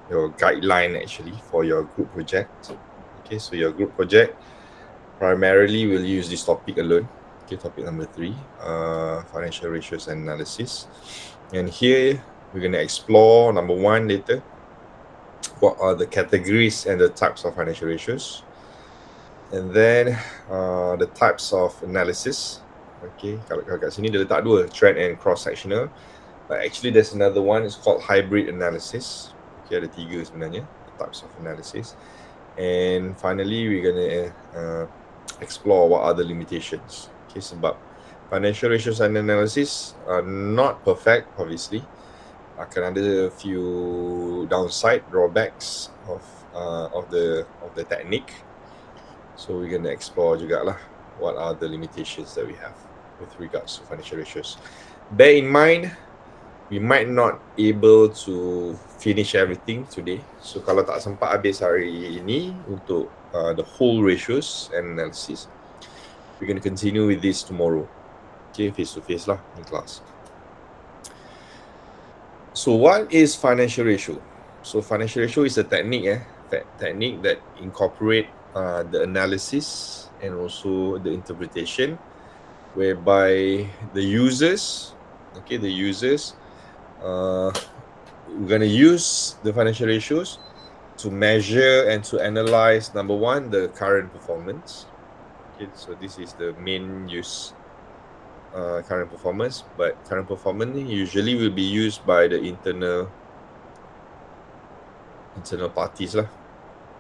your guideline actually for your group project. Okay, so your group project primarily will use this topic alone. Okay, topic number 3, financial ratios and analysis. And here we're going to explore number 1 later. What are the categories and the types of financial ratios? And then the types of analysis. Okay, kalau kat sini dia letak 2, trend and cross-sectional. But actually there's another one, it's called hybrid analysis. Okay, ada 3 sebenarnya, the types of analysis. And finally we're going to explore what are the limitations. Okay, sebab financial ratios and analysis are not perfect, obviously. Akan ada a few downside, drawbacks of the technique. So we're going to explore jugalah what are the limitations that we have with regards to financial ratios. Bear in mind, we might not able to finish everything today. So kalau tak sempat habis hari ini untuk the whole ratios and analysis, we're going to continue with this tomorrow. Okay, face to face lah in class. So what is financial ratio? So financial ratio is a technique that incorporate the analysis and also the interpretation, whereby the users, we're going to use the financial ratios to measure and to analyze, number 1, the current performance. Okay, so this is the main use, current performance. But current performance usually will be used by the internal parties lah.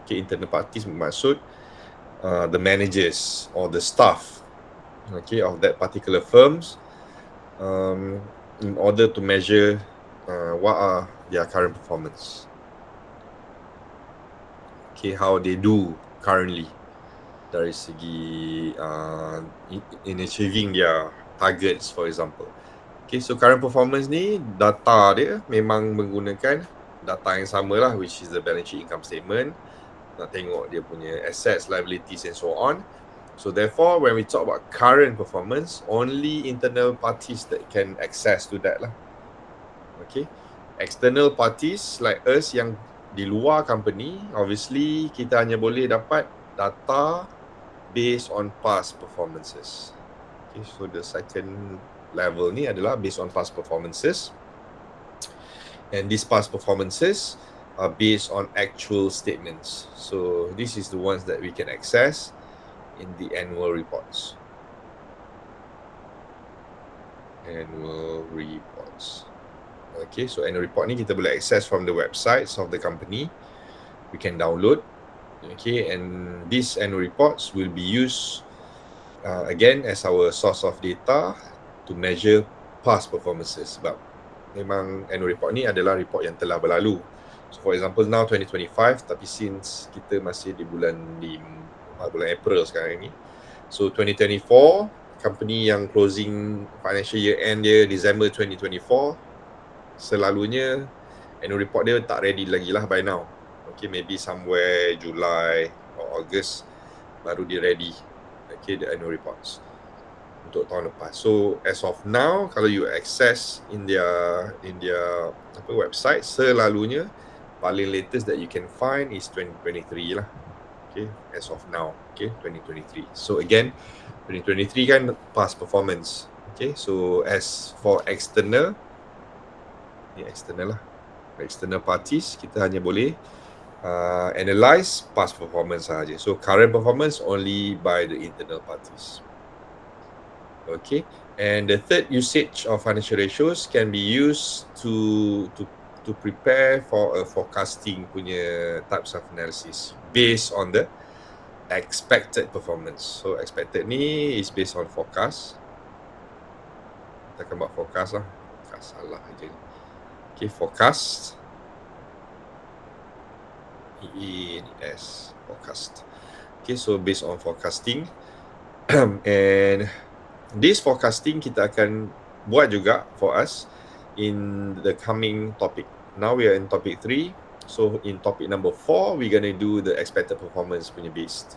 Okay, internal parties bermaksud the managers or the staff, okay, of that particular firms, in order to measure what are their current performance. Okay, how they do currently dari segi in achieving their targets, for example. Okay, so current performance ni, data dia memang menggunakan data yang sama lah, which is the balance sheet, income statement. Nak tengok dia punya assets, liabilities and so on. So therefore, when we talk about current performance, only internal parties that can access to that lah. Okay, external parties like us yang di luar company, obviously kita hanya boleh dapat data based on past performances. Okay, so the second level ni adalah based on past performances, and these past performances are based on actual statements. So this is the ones that we can access in the annual reports. Annual reports. Okay, so annual report ni kita boleh access from the websites of the company. We can download. Okay, and these annual reports will be used again as our source of data to measure past performances. Sebab memang annual report ni adalah report yang telah berlalu. So for example now 2025, tapi since kita masih di bulan April sekarang ni, so 2024 company yang closing financial year end dia December 2024, selalunya annual report dia tak ready lagi lah by now. Okay, maybe somewhere July or August baru dia ready. Okay, the annual reports untuk tahun lepas. So as of now, kalau you access in their website, selalunya paling latest that you can find is 2023 lah. Okay, as of now. Okay, 2023. So again, 2023 kan past performance. Okay, so as for external, ni external lah, external parties, kita hanya boleh analyze past performance sahaja. So current performance only by the internal parties. Okay, and the third usage of financial ratios can be used to prepare for a forecasting punya types of analysis based on the expected performance. So expected ni is based on forecast. Kita akan buat forecast lah. Forecast salah aja. Okay, forecast. EES, forecast. Okay, so based on forecasting. And this forecasting kita akan buat juga for us in the coming topic. Now we are in topic 3. So in topic number 4, we're going to do the expected performance punya based.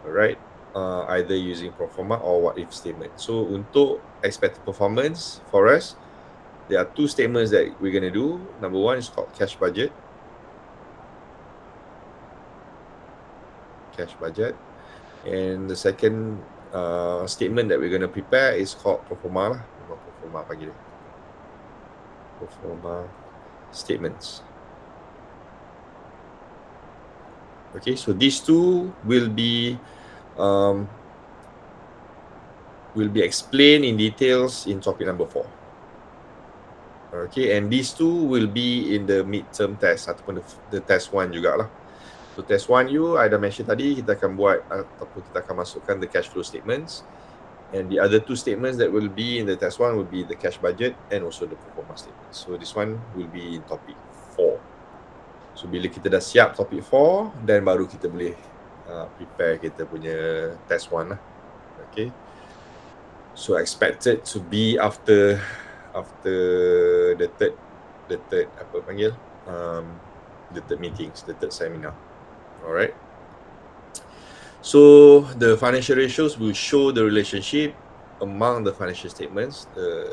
Alright, either using pro forma or what if statement. So untuk expected performance for us, there are 2 statements that we're going to do. Number 1 is called cash budget. Cash budget. And the second statement that we're going to prepare is called pro forma lah. Pro forma panggil dia. Pro forma statements. Okay, so these 2 will be explained in details in topic number 4. Okay, and these 2 will be in the midterm test ataupun the test 1 jugalah. So test 1 I dah mention tadi, kita akan buat ataupun kita akan masukkan the cash flow statements, and the other 2 statements that will be in the test 1 will be the cash budget and also the pro forma statements. So this one will be in topic 4. So bila kita dah siap topic 4, then baru kita boleh prepare kita punya test 1 lah. Okay. So expected to be after the third apa panggil? The third meetings, the third seminar. Alright. So the financial ratios will show the relationship among the financial statements, the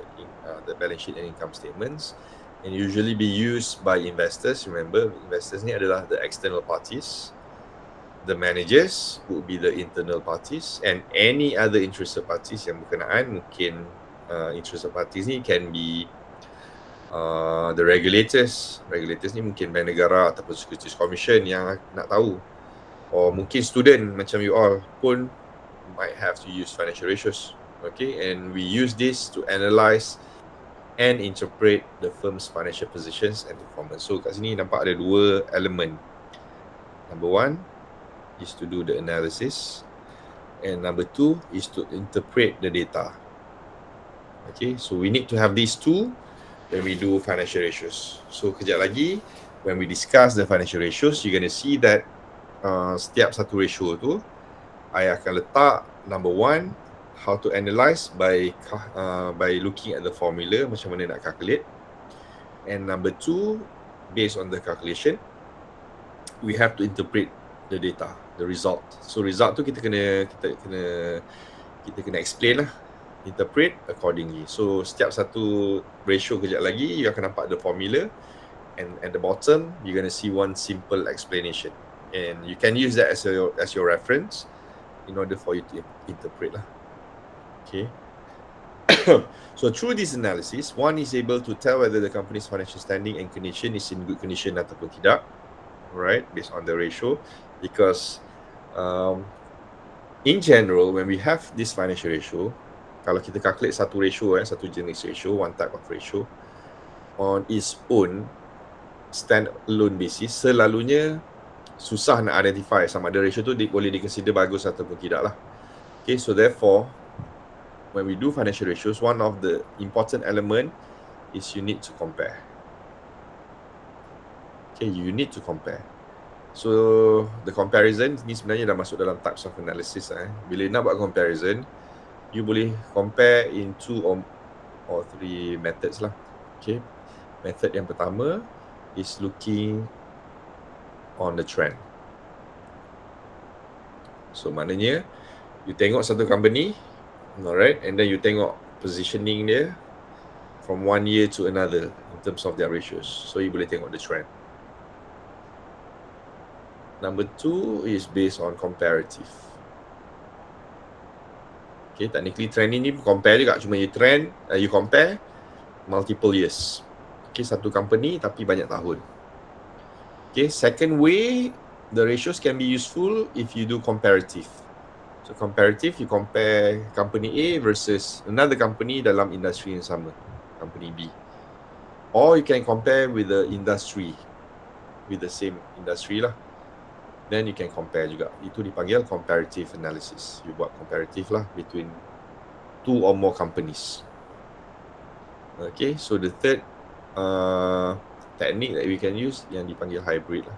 balance sheet and income statements, and usually be used by investors. Remember, investors ni adalah the external parties. The managers would be the internal parties, and any other interested parties yang berkenaan. Mungkin interested parties ni can be the regulators. Regulators ni mungkin bank negara ataupun Securities Commission yang nak tahu. Or mungkin student macam you all pun might have to use financial ratios. Okay, and we use this to analyse and interpret the firm's financial positions and performance. So kat sini nampak ada 2 elemen. Number 1 is to do the analysis, and number 2 is to interpret the data. Okay, so we need to have these 2 when we do financial ratios. So kejap lagi when we discuss the financial ratios, you're going to see that setiap satu ratio tu I akan letak number 1 how to analyze by looking at the formula, macam mana nak calculate, and number 2 based on the calculation we have to interpret the data, the result. So result tu kita kena explain lah, interpret accordingly. So setiap satu ratio kejap lagi you akan nampak the formula, and at the bottom you're going to see one simple explanation, and you can use that as your reference in order for you to interpret lah. Okay. So through this analysis, one is able to tell whether the company's financial standing and condition is in good condition ataupun tidak, right, based on the ratio. Because in general, when we have this financial ratio, kalau kita calculate satu ratio, satu jenis ratio, one type of ratio, on its own stand-alone basis, selalunya susah nak identify sama ada ratio tu boleh diconsider bagus ataupun tidak lah. Okay, so therefore when we do financial ratios, one of the important element is you need to compare. Okay, you need to compare. So the comparison ni sebenarnya dah masuk dalam types of analysis. Bila nak buat comparison, you boleh compare in 2 or 3 methods lah. Okay, method yang pertama is looking on the trend. So maknanya you tengok satu company, alright, and then you tengok positioning dia from one year to another in terms of their ratios. So you boleh tengok the trend. Number 2 is based on comparative. Okay, technically trend ini compare juga, cuma you compare multiple years. Okay, satu company tapi banyak tahun. Okay, second way, the ratios can be useful if you do comparative. So comparative, you compare company A versus another company dalam industri yang sama, company B. Or you can compare with the industry, with the same industry lah. then you can compare juga. Itu dipanggil comparative analysis. You buat comparative lah between 2 or more companies. Okay, so the third technique that we can use yang dipanggil hybrid lah.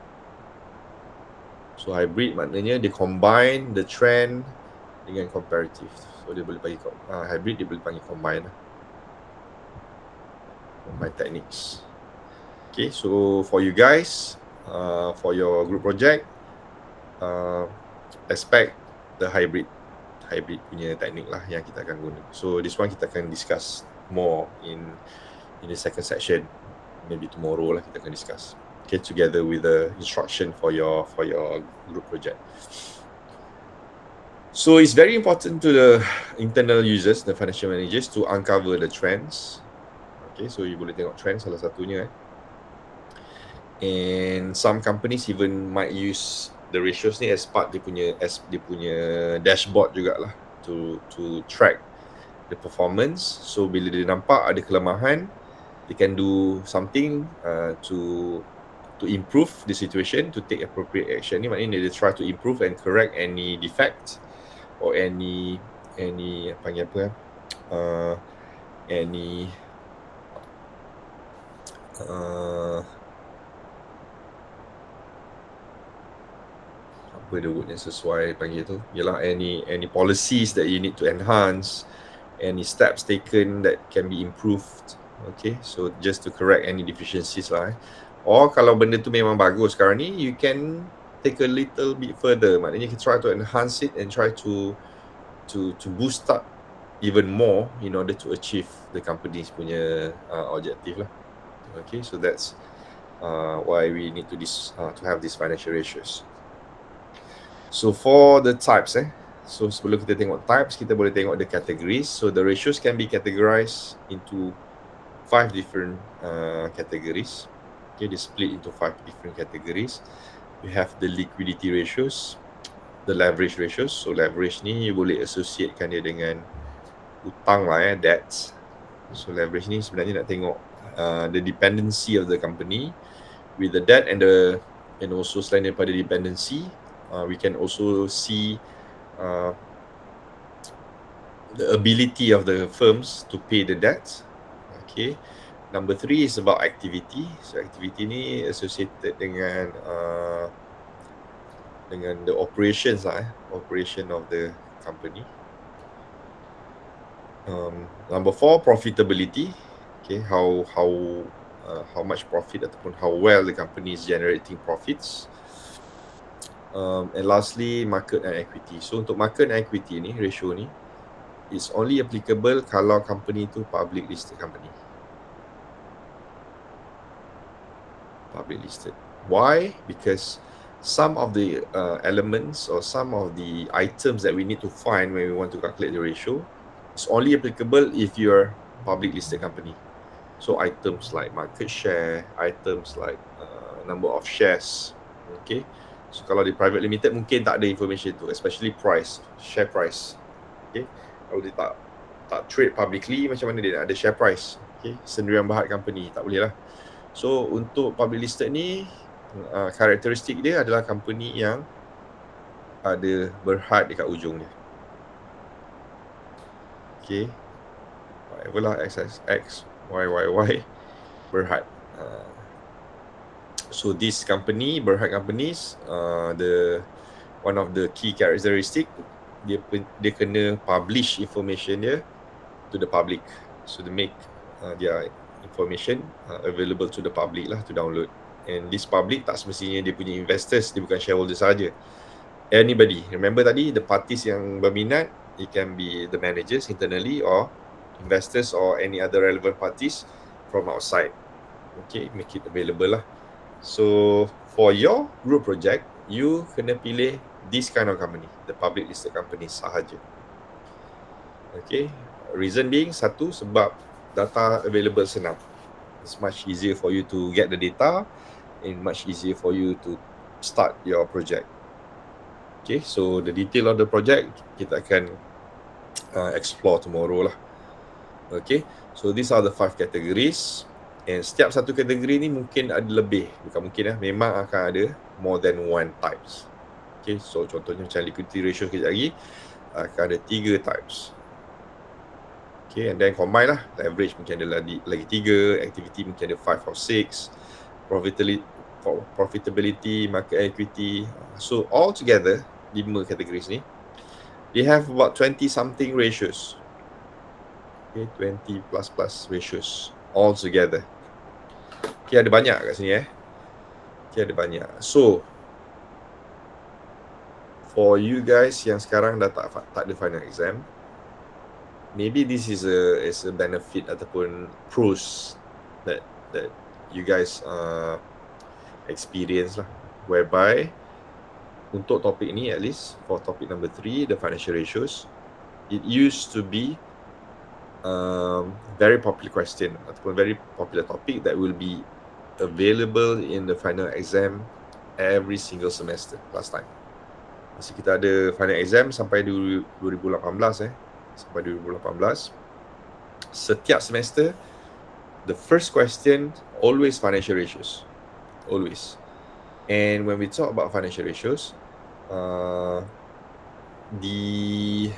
So hybrid maknanya dia combine the trend dengan comparative. So dia boleh panggil hybrid, dia boleh panggil combine lah. Combine techniques. Okay, so for you guys, for your group project, expect the hybrid punya teknik lah yang kita akan guna. So this one kita akan discuss more in the second section. Maybe tomorrow lah kita akan discuss. Okay, together with the instruction for your group project. So it's very important to the internal users, the financial managers, to uncover the trends. Okay, so you boleh tengok trend salah satunya. And some companies even might use the ratios ni as part dia punya dashboard jugalah to track the performance. So bila dia nampak ada kelemahan, they can do something to improve the situation, to take appropriate action. Ni maknanya they try to improve and correct any defect or any panggil apa any apa dia word yang sesuai panggil tu, ialah any policies that you need to enhance, any steps taken that can be improved. Okay, so just to correct any deficiencies lah. Or kalau benda tu memang bagus sekarang ni, you can take a little bit further. Maknanya you try to enhance it and try to boost up even more in order to achieve the company's punya objective lah. Okay, so that's why we need to have these financial ratios. So for the types, so sebelum kita tengok types, kita boleh tengok the categories. So the ratios can be categorized into 5 different categories. Okay, they split into 5 different categories. We have the liquidity ratios, the leverage ratios. So leverage ni boleh associatekan dia dengan hutang lah, debts. So leverage ni sebenarnya nak tengok the dependency of the company with the debt and also selain daripada dependency, we can also see the ability of the firms to pay the debts. Okay. Number 3 is about activity. So activity ni associated dengan the operations lah, operation of the company. Number 4, profitability. Okay, how much profit ataupun how well the company is generating profits. And lastly, market and equity. So untuk market and equity ni, ratio ni, it's only applicable kalau company tu public listed company. Public listed. Why? Because some of the elements or some of the items that we need to find when we want to calculate the ratio is only applicable if you're public listed company. So items like market share, items like number of shares. Okay. So kalau di private limited mungkin tak ada information tu, especially price, share price. Okay. Kalau dia tak trade publicly, macam mana dia nak ada share price? Okay. Sendirian Berhad company, tak boleh lah. So untuk public listed ni, karakteristik dia adalah company yang ada Berhad dekat ujung dia. Okay. Whatever lah, X, Y, Berhad. So this company, Berhad companies, one of the key characteristic, dia kena publish information dia to the public. So they make their information available to the public lah, to download. And this public tak semestinya dia punya investors, dia bukan shareholder saja. Anybody. Remember tadi, the parties yang berminat, it can be the managers internally or investors or any other relevant parties from outside. Okay, make it available lah. So for your group project, you kena pilih this kind of company, the public listed company sahaja. Okay, reason being, satu, sebab data available senang. It's much easier for you to get the data and much easier for you to start your project. Okay, so the detail of the project kita akan explore tomorrow lah. Okay, so these are the 5 categories. And setiap satu kategori ni mungkin ada lebih, bukan mungkin memang akan ada more than one types. Okay, so contohnya macam liquidity ratio kejap lagi akan ada 3 types. Okay, and then combine lah. Leverage mungkin ada lagi 3, activity mungkin ada 5 or 6, profitability, market equity. So all together 5 categories ni, they have about 20 something ratios. Okay, 20 plus ratios all together. Okay, ada banyak kat sini Okay, ada banyak. So for you guys yang sekarang dah tak ada final exam, maybe this is a benefit ataupun pros that you guys experience lah, whereby untuk topik ni, at least for topic number 3, the financial ratios, it used to be very popular question ataupun very popular topic that will be available in the final exam every single semester last time. Masa kita ada final exam sampai 2018 sampai 2018, setiap semester the first question always financial ratios, always. And when we talk about financial ratios, the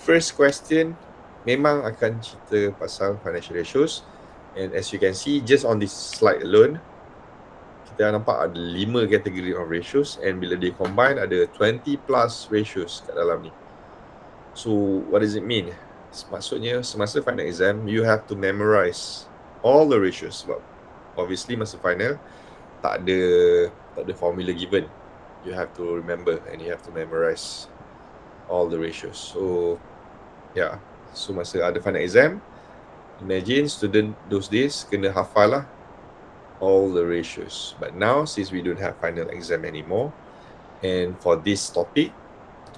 first question memang akan cerita pasal financial ratios. And as you can see, just on this slide alone, kita nampak ada 5 kategori of ratios, and bila dia combine ada 20 plus ratios kat dalam ni. So what does it mean? Maksudnya semasa final exam, you have to memorize all the ratios, sebab obviously masa final tak ada formula given. You have to remember and you have to memorize all the ratios. So yeah, so masa ada final exam, imagine student those days kena hafal lah all the ratios. But now, since we don't have final exam anymore, and for this topic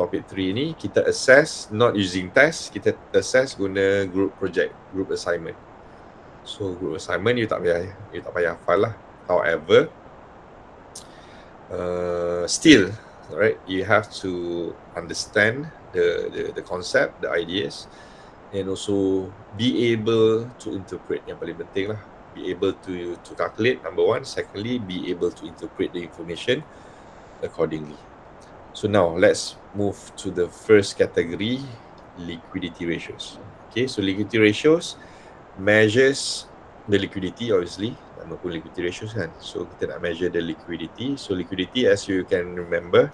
3 ni, kita assess not using test, kita assess guna group project, group assignment. So group assignment you tak payah hafal lah. However, still, right, you have to understand the concept, the ideas, and also be able to interpret. Yang paling penting lah, be able to calculate, number one. Secondly, be able to interpret the information accordingly. So now let's move to the first category, liquidity ratios. Okay, so liquidity ratios measures the liquidity, obviously. Nama pun liquidity ratios kan. So kita nak measure the liquidity. So liquidity, as you can remember,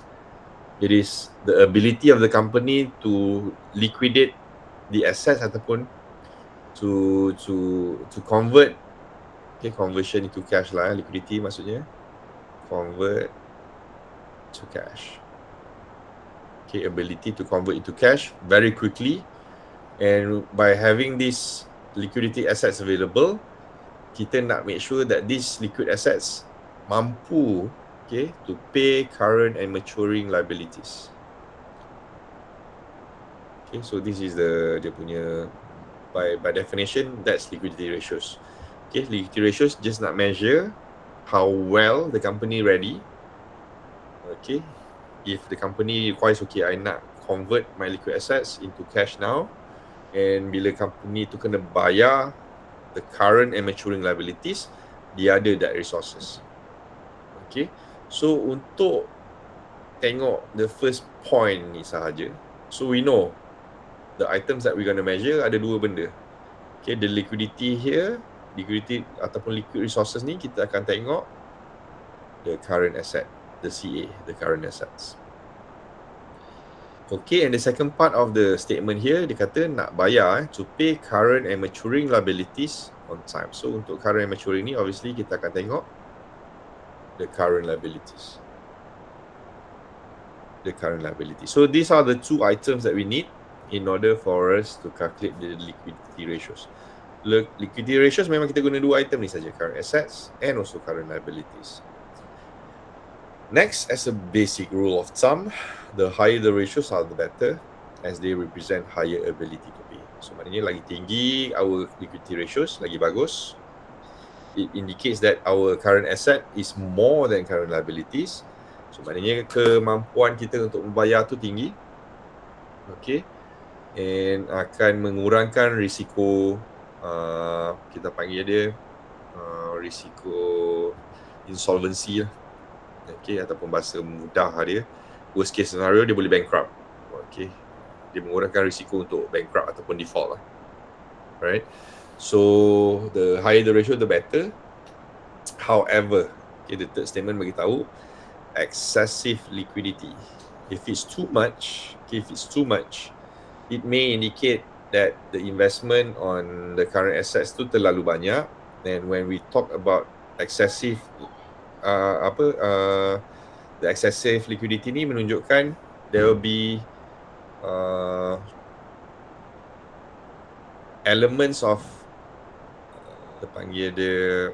it is the ability of the company to liquidate the assets ataupun to convert. Okay, conversion into cash lah. Liquidity maksudnya convert to cash. Okay, ability to convert into cash very quickly, and by having these liquidity assets available, kita nak make sure that these liquid assets mampu, okay, to pay current and maturing liabilities. Okay, so this is dia punya, by definition, that's liquidity ratios. Okay, liquidity ratios just nak measure how well the company ready. Okay, if the company requires, okay, I nak convert my liquid assets into cash now, and bila company tu kena bayar the current and maturing liabilities, dia ada that resources. Okay, so untuk tengok the first point ni sahaja, so we know the items that we're going to measure ada 2 benda. Okay, the liquidity here, liquidity ataupun liquid resources ni, kita akan tengok the current asset, the CA, the current assets. Okay, and the second part of the statement here, dia kata nak bayar to pay current and maturing liabilities on time. So untuk current and maturing ni, obviously kita akan tengok the current liabilities. The current liability. So these are the 2 items that we need in order for us to calculate the liquidity ratios. Liquidity ratios memang kita guna 2 item ni saja, current assets and also current liabilities. Next, as a basic rule of thumb, the higher the ratios are the better, as they represent higher ability to pay. So maknanya lagi tinggi our liquidity ratios, lagi bagus. It indicates that our current asset is more than current liabilities. So maknanya kemampuan kita untuk membayar tu tinggi. Okay, and akan mengurangkan risiko, kita panggil dia risiko insolvency lah. Okay, ataupun bahasa mudah dia, worst case scenario dia boleh bankrupt. Okay, dia mengurangkan risiko untuk bankrupt ataupun default lah. Right? So the higher the ratio, the better. However, okay, the third statement bagi tahu excessive liquidity. If it's too much, it may indicate that the investment on the current assets tu terlalu banyak. And when we talk about excessive the excessive liquidity ni menunjukkan there will be elements of panggil dia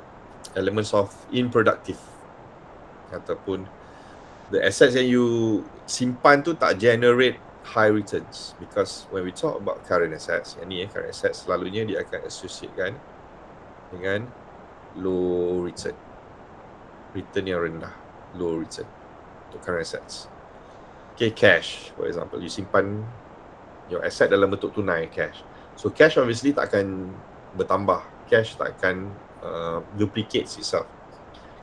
elements of unproductive ataupun the assets yang you simpan tu tak generate high returns, because when we talk about current assets, yang ni current assets selalunya dia akan associatekan dengan low return yang rendah, low return untuk current assets. Okay, cash for example, you simpan your asset dalam bentuk tunai, cash. So cash obviously tak akan bertambah, cash tak akan duplicates itself.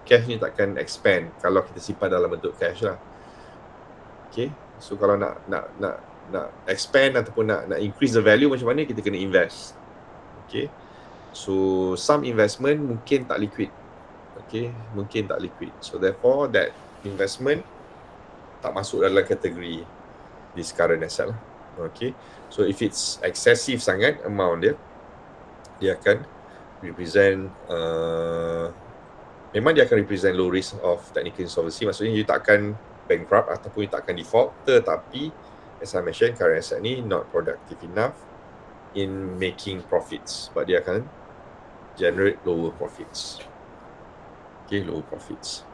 Cash ni tak akan expand kalau kita simpan dalam bentuk cash lah. Okay, so kalau nak expand ataupun nak increase the value, macam mana kita kena invest. Okay, so some investment mungkin tak liquid. Okay, mungkin tak liquid. So therefore that investment tak masuk dalam kategori this current asset lah. Okay, so if it's excessive sangat amount dia akan represent memang dia akan represent low risk of technical insolvency. Maksudnya you tak akan bankrupt ataupun you tak akan default, tetapi as I mentioned, current asset ni not productive enough in making profits, but dia akan generate lower profits. Okay, lower profits.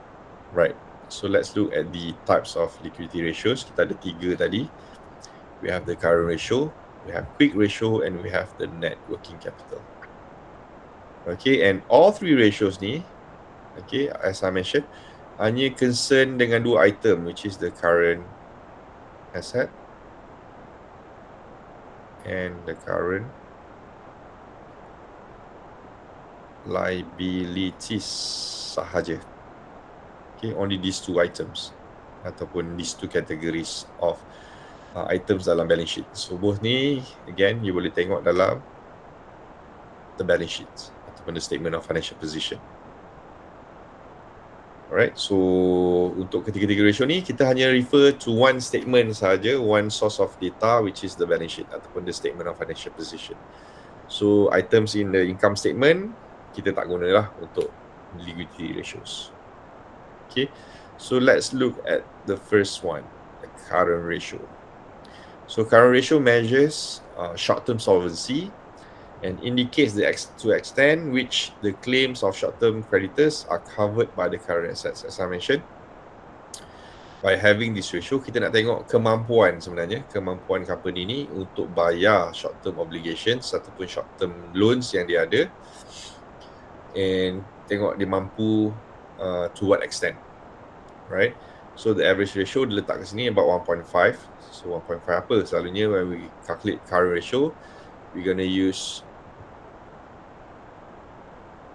Right, so let's look at the types of liquidity ratios. Kita ada 3 tadi. We have the current ratio, we have quick ratio, and we have the net working capital. Okay, and all 3 ratios ni, okay, as I mentioned, hanya concern dengan 2 item, which is the current asset and the current liabilities sahaja. Okay, only these 2 items ataupun these 2 categories of items dalam balance sheet. So both ni again you boleh tengok dalam the balance sheet ataupun the statement of financial position. Alright, so untuk ketiga-tiga ratio ni kita hanya refer to one statement saja, one source of data, which is the balance sheet ataupun the statement of financial position. So items in the income statement kita tak gunalah untuk liquidity ratios. Okay, so let's look at the first one, the current ratio. So current ratio measures short-term solvency and indicates to extent which the claims of short-term creditors are covered by the current assets. As I mentioned, by having this ratio, kita nak tengok kemampuan sebenarnya, kemampuan company ni untuk bayar short-term obligations ataupun short-term loans yang dia ada, and tengok dia mampu to what extent, right? So the average ratio diletak ke sini about 1.5. So 1.5 apa? Selalunya when we calculate current ratio, we're going to use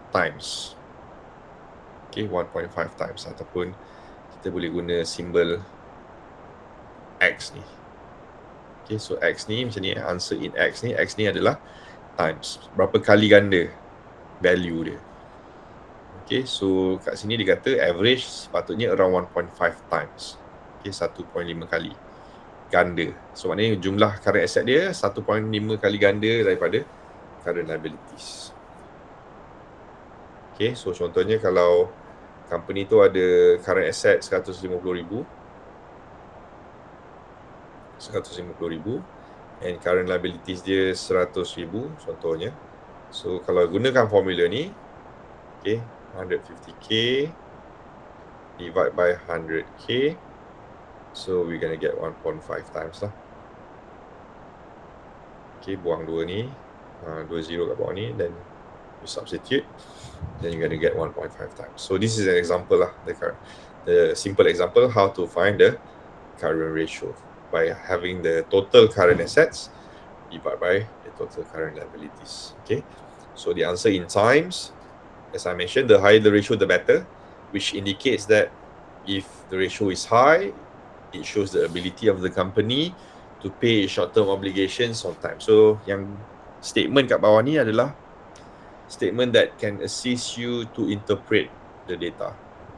times. Okay, 1.5 times ataupun kita boleh guna simbol X ni. Okay, so X ni macam ni, answer in X ni adalah times. Berapa kali ganda value dia. Okay, so kat sini dia kata average sepatutnya around 1.5 times. Okay, 1.5 kali ganda. So maknanya jumlah current asset dia 1.5 kali ganda daripada current liabilities. Okay, so contohnya kalau company tu ada current asset 150,000 and current liabilities dia 100,000 contohnya. So kalau gunakan formula ni, okay, 150k divide by 100k, so we're gonna get 1.5 times lah. Okay, buang 2 ni, 2 zero kat bawah ni, then you substitute, then you're gonna get 1.5 times. So this is an example lah, the simple example how to find the current ratio by having the total current assets divided by the total current liabilities. Okay, so the answer in times, as I mentioned, the higher the ratio the better, which indicates that if the ratio is high, it shows the ability of the company to pay short-term obligations on time. So yang statement kat bawah ni adalah statement that can assist you to interpret the data.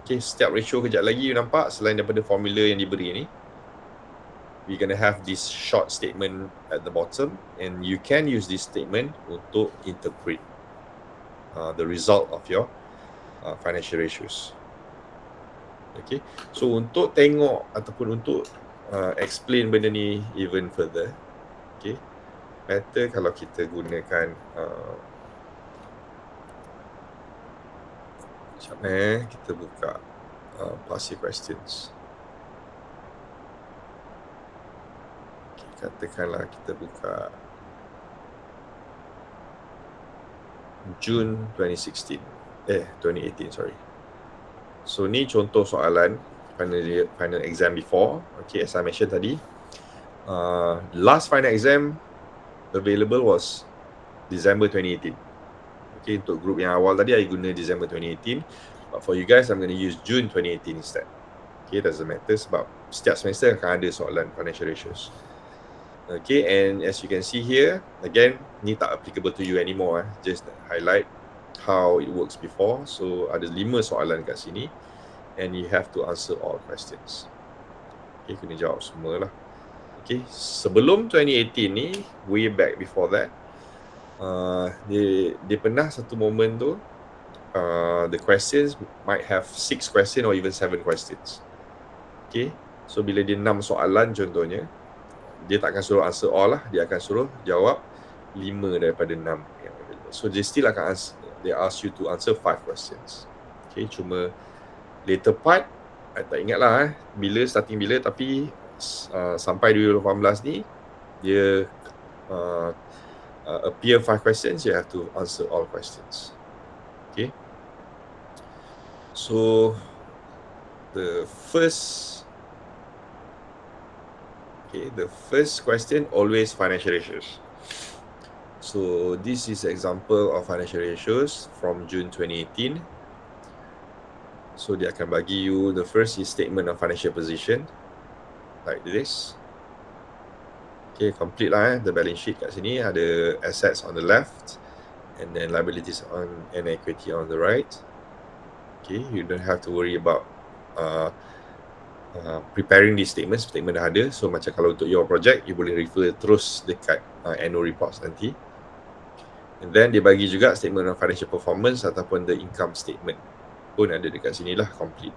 Okay, setiap ratio kejap lagi you nampak selain daripada formula yang diberi ni, we're going to have this short statement at the bottom, and you can use this statement untuk interpret the result of your financial ratios. Okay, so untuk tengok ataupun untuk explain benda ni even further, okay, better kalau kita gunakan kita buka past questions. Okay, katakanlah kita buka June 2018, sorry. So ni contoh soalan final exam before. Okay, as I mentioned tadi, last final exam available was December 2018. Okay, untuk group yang awal tadi I guna December 2018, but for you guys I'm going to use June 2018 instead. Okay, doesn't matter sebab setiap semester akan ada soalan financial ratios. Okay, and as you can see here, again, ni tak applicable to you anymore. Just highlight how it works before. So ada 5 soalan kat sini, and you have to answer all questions. Okay, kena jawab semua lah. Okay, sebelum 2018 ni, way back before that, dia pernah satu moment tu, the questions might have 6 questions or even 7 questions. Okay, so bila dia 6 soalan contohnya, dia tak akan suruh answer all lah, dia akan suruh jawab 5 daripada 6 yang available. So dia still akan they ask you to answer 5 questions. Okay, cuma later part, I tak ingat lah starting bila, tapi sampai 2018 ni, dia appear 5 questions, you have to answer all questions. Okay, so the first question, always financial ratios. So this is example of financial ratios from June 2018. So dia akan bagi you, the first is statement of financial position, like this. Okay, complete lah the balance sheet kat sini, ada assets on the left, and then liabilities on and equity on the right. Okay, you don't have to worry about preparing these statement dah ada. So macam kalau untuk your project, you boleh refer terus dekat annual reports nanti. And then dia bagi juga statement of financial performance ataupun the income statement pun ada dekat sini lah, complete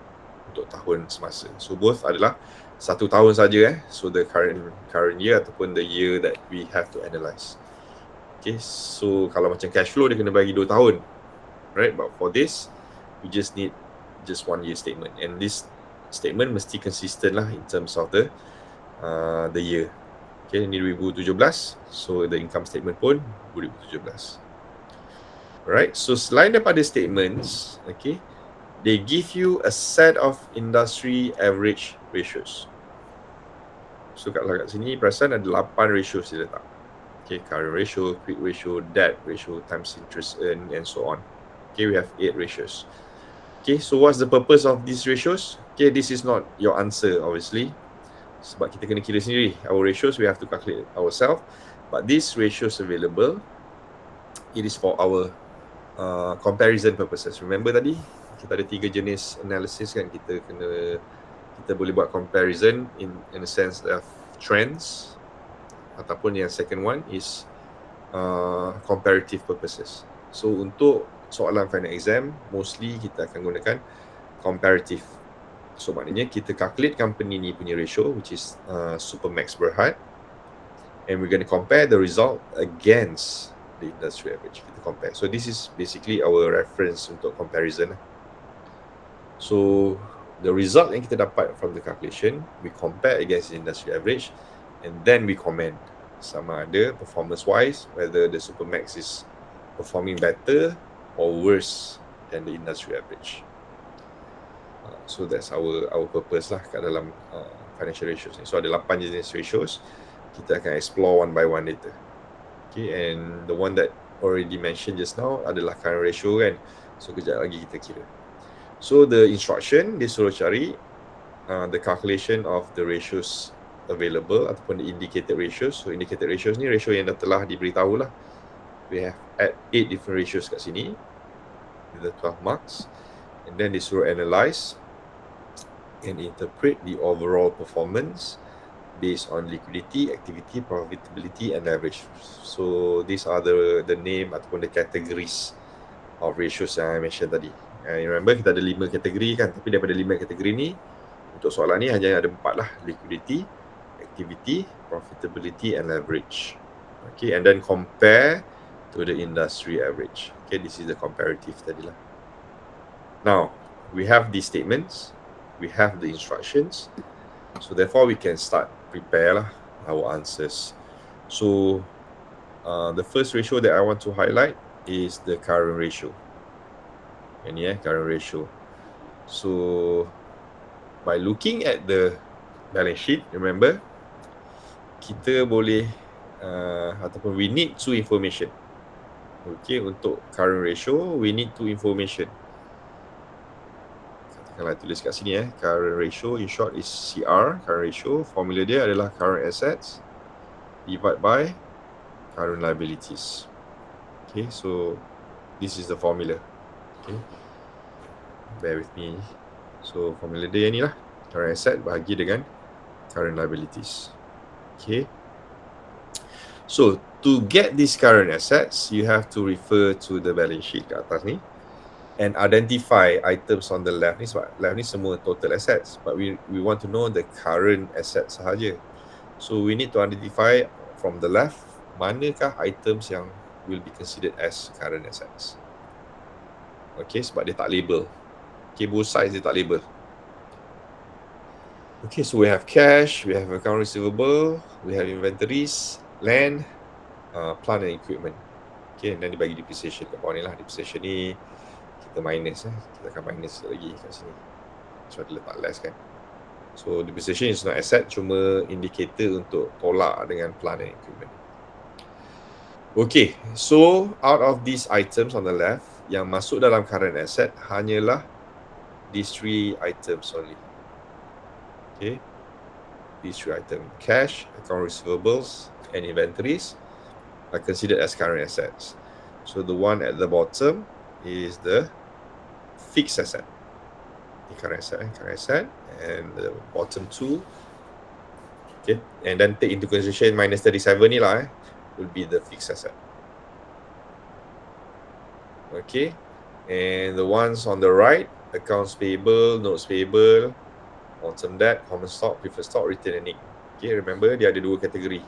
untuk tahun semasa. So both adalah 1 tahun saja so the current year ataupun the year that we have to analyze. Okay, so kalau macam cash flow dia kena bagi 2 tahun, right? But for this, you just need just 1 year statement, and this statement mesti consistent lah in terms of the year. Okay, ini 2017, so the income statement pun 2017. Alright, so selain daripada statements, okay, they give you a set of industry average ratios. So kat sini perasan ada 8 ratios dia letak. Okay, current ratio, quick ratio, debt ratio, times interest earned, and so on. Okay, we have 8 ratios. Okay, so what's the purpose of these ratios? Okay, this is not your answer obviously, sebab kita kena kira sendiri. Our ratios we have to calculate ourselves, but these ratios available, it is for our comparison purposes. Remember tadi kita ada 3 jenis analysis kan, kita boleh buat comparison in a sense of trends, ataupun yang second one is comparative purposes. So untuk soalan final exam, mostly kita akan gunakan comparative. So maknanya kita calculate company ni punya ratio, which is Supermax Berhad, and we're going to compare the result against the industry average. Kita compare. So this is basically our reference untuk comparison. So the result yang kita dapat from the calculation, we compare against the industry average, and then we comment sama ada performance wise whether the Supermax is performing better or worse than the industry average. So that's our purpose lah kat dalam financial ratios ni. So ada 8 jenis ratios, kita akan explore one by one later. Okay, and the one that already mentioned just now adalah current ratio kan. So kejap lagi kita kira. So the instruction dia suruh cari the calculation of the ratios available ataupun the indicated ratios. So indicated ratios ni ratio yang dah telah diberitahu lah. We have 8 different ratios kat sini with the 12 marks, and then disuruh analyze and interpret the overall performance based on liquidity, activity, profitability and leverage. So these are the name ataupun the categories of ratios yang I mention tadi. Remember kita ada 5 kategori kan, tapi daripada 5 kategori ni untuk soalan ni hanya ada 4 lah, liquidity, activity, profitability and leverage. Okay, and then compare to the industry average. Okay, this is the comparative tadi lah. Now, we have these statements, we have the instructions, so therefore we can start prepare lah our answers. So the first ratio that I want to highlight is the current ratio. Ini current ratio. So by looking at the balance sheet, remember kita boleh ataupun we need 2 information. Okay, untuk current ratio we need 2 information. Katakanlah tulis kat sini current ratio in short is CR, current ratio. Formula dia adalah current assets divided by current liabilities. Okay, so this is the formula. Okay, bear with me. So formula dia ni lah, current asset bahagi dengan current liabilities. Okay, so to get these current assets, you have to refer to the balance sheet kat atas ni and identify items on the left ni. Sebab left ni semua total assets, but we want to know the current assets sahaja. So we need to identify from the left manakah items yang will be considered as current assets. Okay, sebab dia tak label. Okay, both sides dia tak label. Okay, so we have cash, we have account receivable, we have inventories, land, plant and equipment. Okay, and then dibagi depreciation kat bawah ni lah. Depreciation ni kita minus kita akan minus lagi kat sini. So ada letak less kan. So depreciation is not asset, cuma indicator untuk tolak dengan plant and equipment. Okay, so out of these items on the left, yang masuk dalam current asset hanyalah these 3 items only. Okay, these 3 items, cash, account receivables and inventories are considered as current assets. So the one at the bottom is the fixed asset, the current asset, and the bottom 2. Okay, and then take into consideration minus 37 ni lah will be the fixed asset. Okay, and the ones on the right, accounts payable, notes payable, long-term debt, common stock, preferred stock, retain earning. Okay, remember dia ada 2 kategori.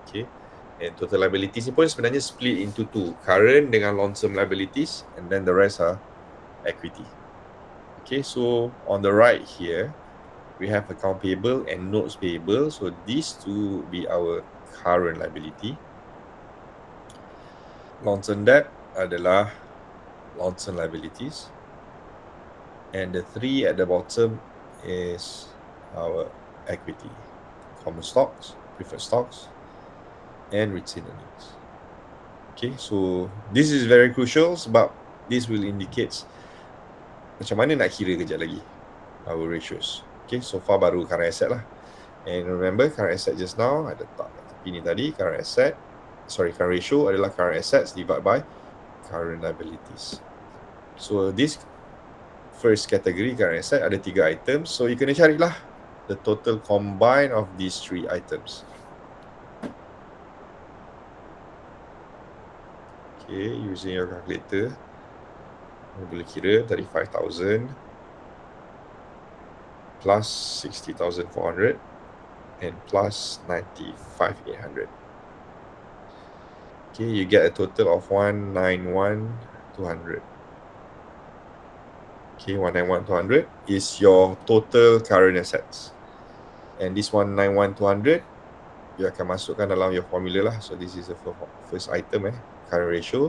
Okay, and total liabilities ni pun sebenarnya split into 2, current dengan long-term liabilities, and then the rest are equity. Okay, so on the right here we have account payable and notes payable. So these 2 be our current liability. Long-term debt adalah long-term liabilities, and the 3 at the bottom is our equity, common stocks, preferred stocks, and retained earnings. Okay, so this is very crucial sebab this will indicate macam mana nak kira kejap lagi our ratios. Okay, so far baru current asset lah. And remember current asset just now ada tak ini tadi, current ratio adalah current assets divided by current liabilities. So this first category current asset ada 3 items, so you kena carilah the total combine of these 3 items. Okay, using your calculator, you boleh kira 35,000 plus 60,400 and plus 95,800. Okay, you get a total of 191,200. Okay, 191,200 is your total current assets. And this 191,200 you akan masukkan dalam your formula lah. So this is the first item current ratio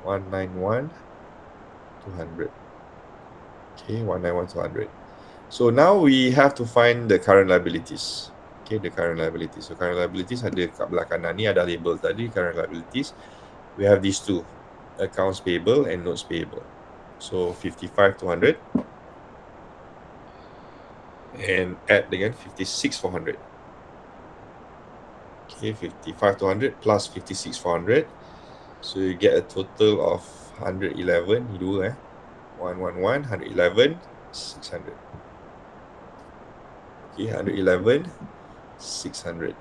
191,200. Okay, 191,200. So now we have to find the current liabilities. Okay, the current liabilities. So current liabilities ada kat belah kanan ni, ada label tadi current liabilities. We have these 2, accounts payable and notes payable. So 55,200 and add dengan 56,400. Okay, 55,200 plus 56,400. So you get a total of 111. Ni dua 111, 111, 600. Okay, 111, 600.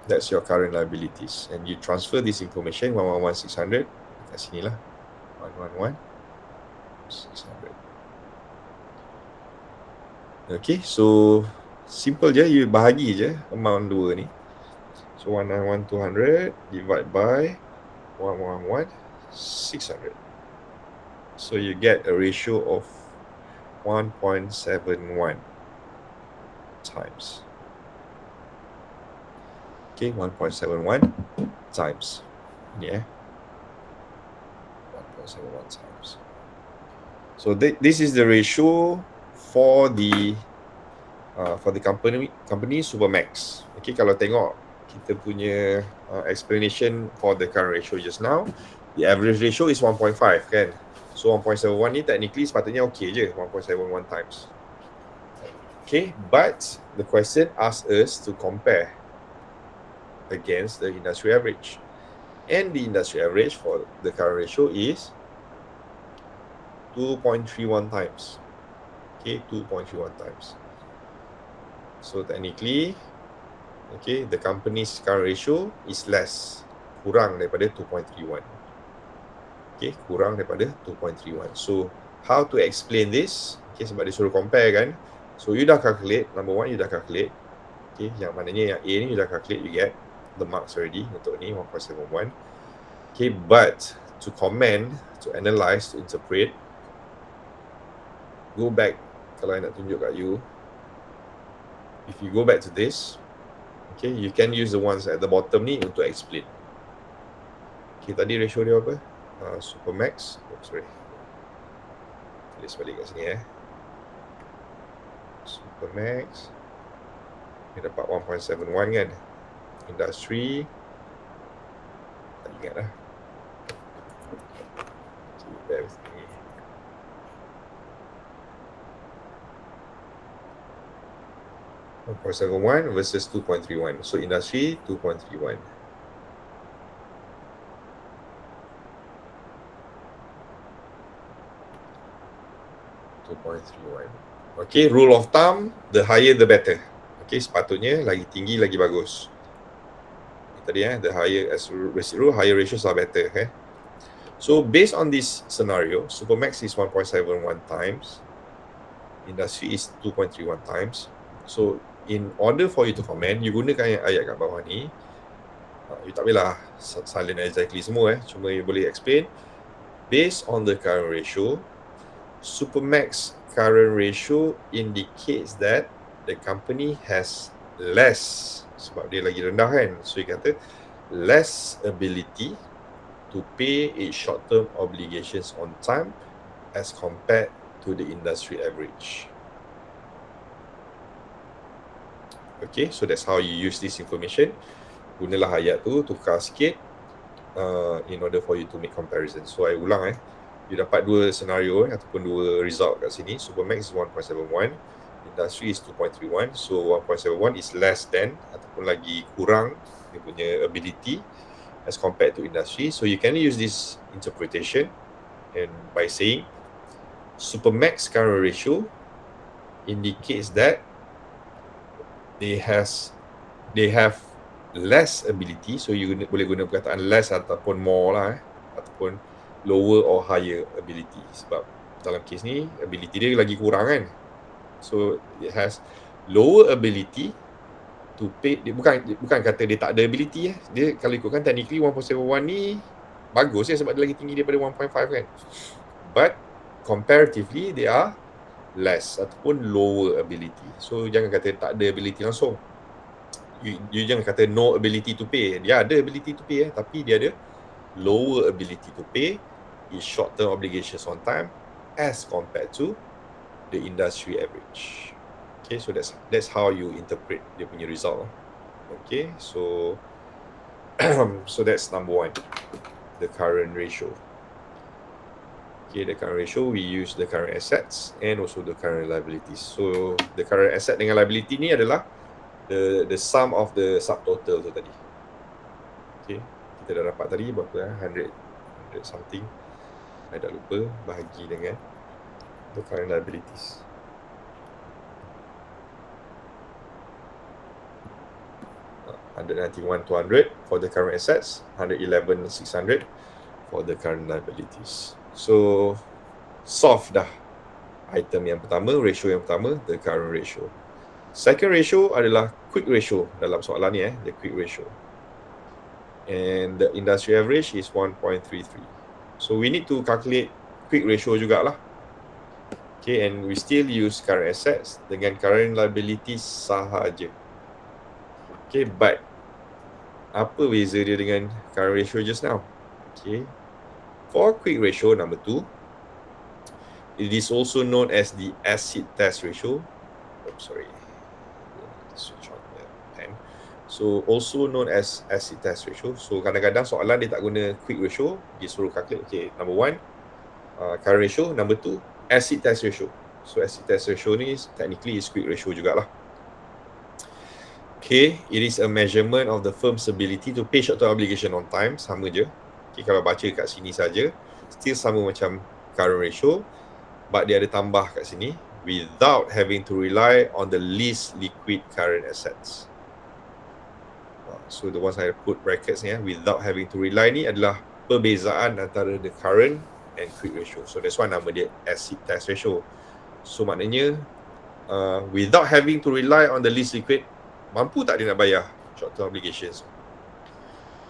That's your current liabilities. And you transfer this information, 111, 600. Kat sini lah. 111, 600. Okay, so simple je. You bahagi je amount dua ni. So 191, 200 divide by 111, 600. So you get a ratio of 1.71 times. Okay, 1.71 times. Yeah. 1.71 times. So this is the ratio for the company Supermax. Okay, kalau tengok kita punya explanation for the current ratio just now, the average ratio is 1.5 kan. So 1.71 ni technically sepatutnya okay je, 1.71 times. Okay, but the question asks us to compare against the industry average. And the industry average for the current ratio is 2.31 times. Okay, 2.31 times. So technically, okay, the company's current ratio is less, kurang daripada 2.31. Okay, kurang daripada 2.31. So how to explain this? Okay, sebab dia suruh compare kan. So you dah calculate, number one you dah calculate. Okay, yang maknanya yang A ni you dah calculate, you get the marks already untuk ni 1.71. Okay, but to comment, to analyze, to interpret, go back. Kalau I nak tunjuk kat you, if you go back to this, okay, you can use the ones at the bottom ni untuk explain. Okay, tadi ratio dia apa? Supermax. Oh, sorry. Tulis balik kat sini Supermax. Dia dapat 1.71 kan. Industry. Tak ingat lah. Bear with me. .71 versus 2.31. So industry 2.31. Okay, rule of thumb, the higher the better. Okay, sepatutnya lagi tinggi lagi bagus. Tadi the higher as rule, higher ratios are better. So based on this scenario, Supermax is 1.71 times, industry is 2.31 times. So in order for you to comment, you gunakan ayat kat bawah ni. You tak bolehlah silent exactly semua cuma you boleh explain based on the current ratio. Supermax current ratio indicates that the company has less, sebab dia lagi rendah kan, so you kata less ability to pay its short-term obligations on time as compared to the industry average. Okay, so that's how you use this information. Gunalah ayat tu, tukar sikit in order for you to make comparison. So I ulang you dapat dua senario ataupun dua result kat sini. Supermax is 1.71, industry is 2.31. So 1.71 is less than ataupun lagi kurang dia punya ability as compared to industry. So you can use this interpretation and by saying Supermax current ratio indicates that they have less ability. So you boleh guna perkataan less ataupun more lah ataupun lower or higher ability, sebab dalam kes ni ability dia lagi kurang kan. So it has lower ability to pay. Dia bukan kata dia tak ada ability Dia kalau ikutkan technically 1.71 ni bagus sebab dia lagi tinggi daripada 1.5 kan. But comparatively they are less ataupun lower ability. So jangan kata tak ada ability langsung. You jangan kata no ability to pay. Dia ada ability to pay tapi dia ada lower ability to pay its short-term obligations on time as compared to the industry average. Okay, so that's how you interpret dia punya result. Okay, so so that's number one, the current ratio. Okay, the current ratio, we use the current assets and also the current liabilities. So the current asset dengan liability ni adalah the sum of the subtotal tu tadi. Okay, kita dah dapat tadi berapa 100 something. I dah lupa, bahagi dengan the current liabilities. $191,200 for the current assets, $111,600 for the current liabilities. So solve dah item yang pertama, ratio yang pertama, the current ratio. Second ratio adalah quick ratio dalam soalan ni, the quick ratio. And the industry average is 1.33. So we need to calculate quick ratio jugalah. Okay, and we still use current assets dengan current liabilities sahaja. Okay, but apa beza dia dengan current ratio just now? Okay, for quick ratio number 2, it is also known as the acid test ratio. Oh, sorry. Switch on the pen. So also known as acid test ratio. So kadang-kadang soalan dia tak guna quick ratio, dia suruh calculate. Okay, number 1 current ratio, number 2 acid test ratio. So acid test ratio ni technically is quick ratio jugalah. Okay, it is a measurement of the firm's ability to pay short-term obligation on time, sama je. Okay, kalau baca kat sini saja, still sama macam current ratio, but dia ada tambah kat sini, without having to rely on the least liquid current assets. So the ones I put brackets ni, without having to rely ni adalah perbezaan antara the current and quick ratio. So that's why nama dia acid test ratio. So maknanya without having to rely on the least liquid, mampu tak dia nak bayar short term obligations?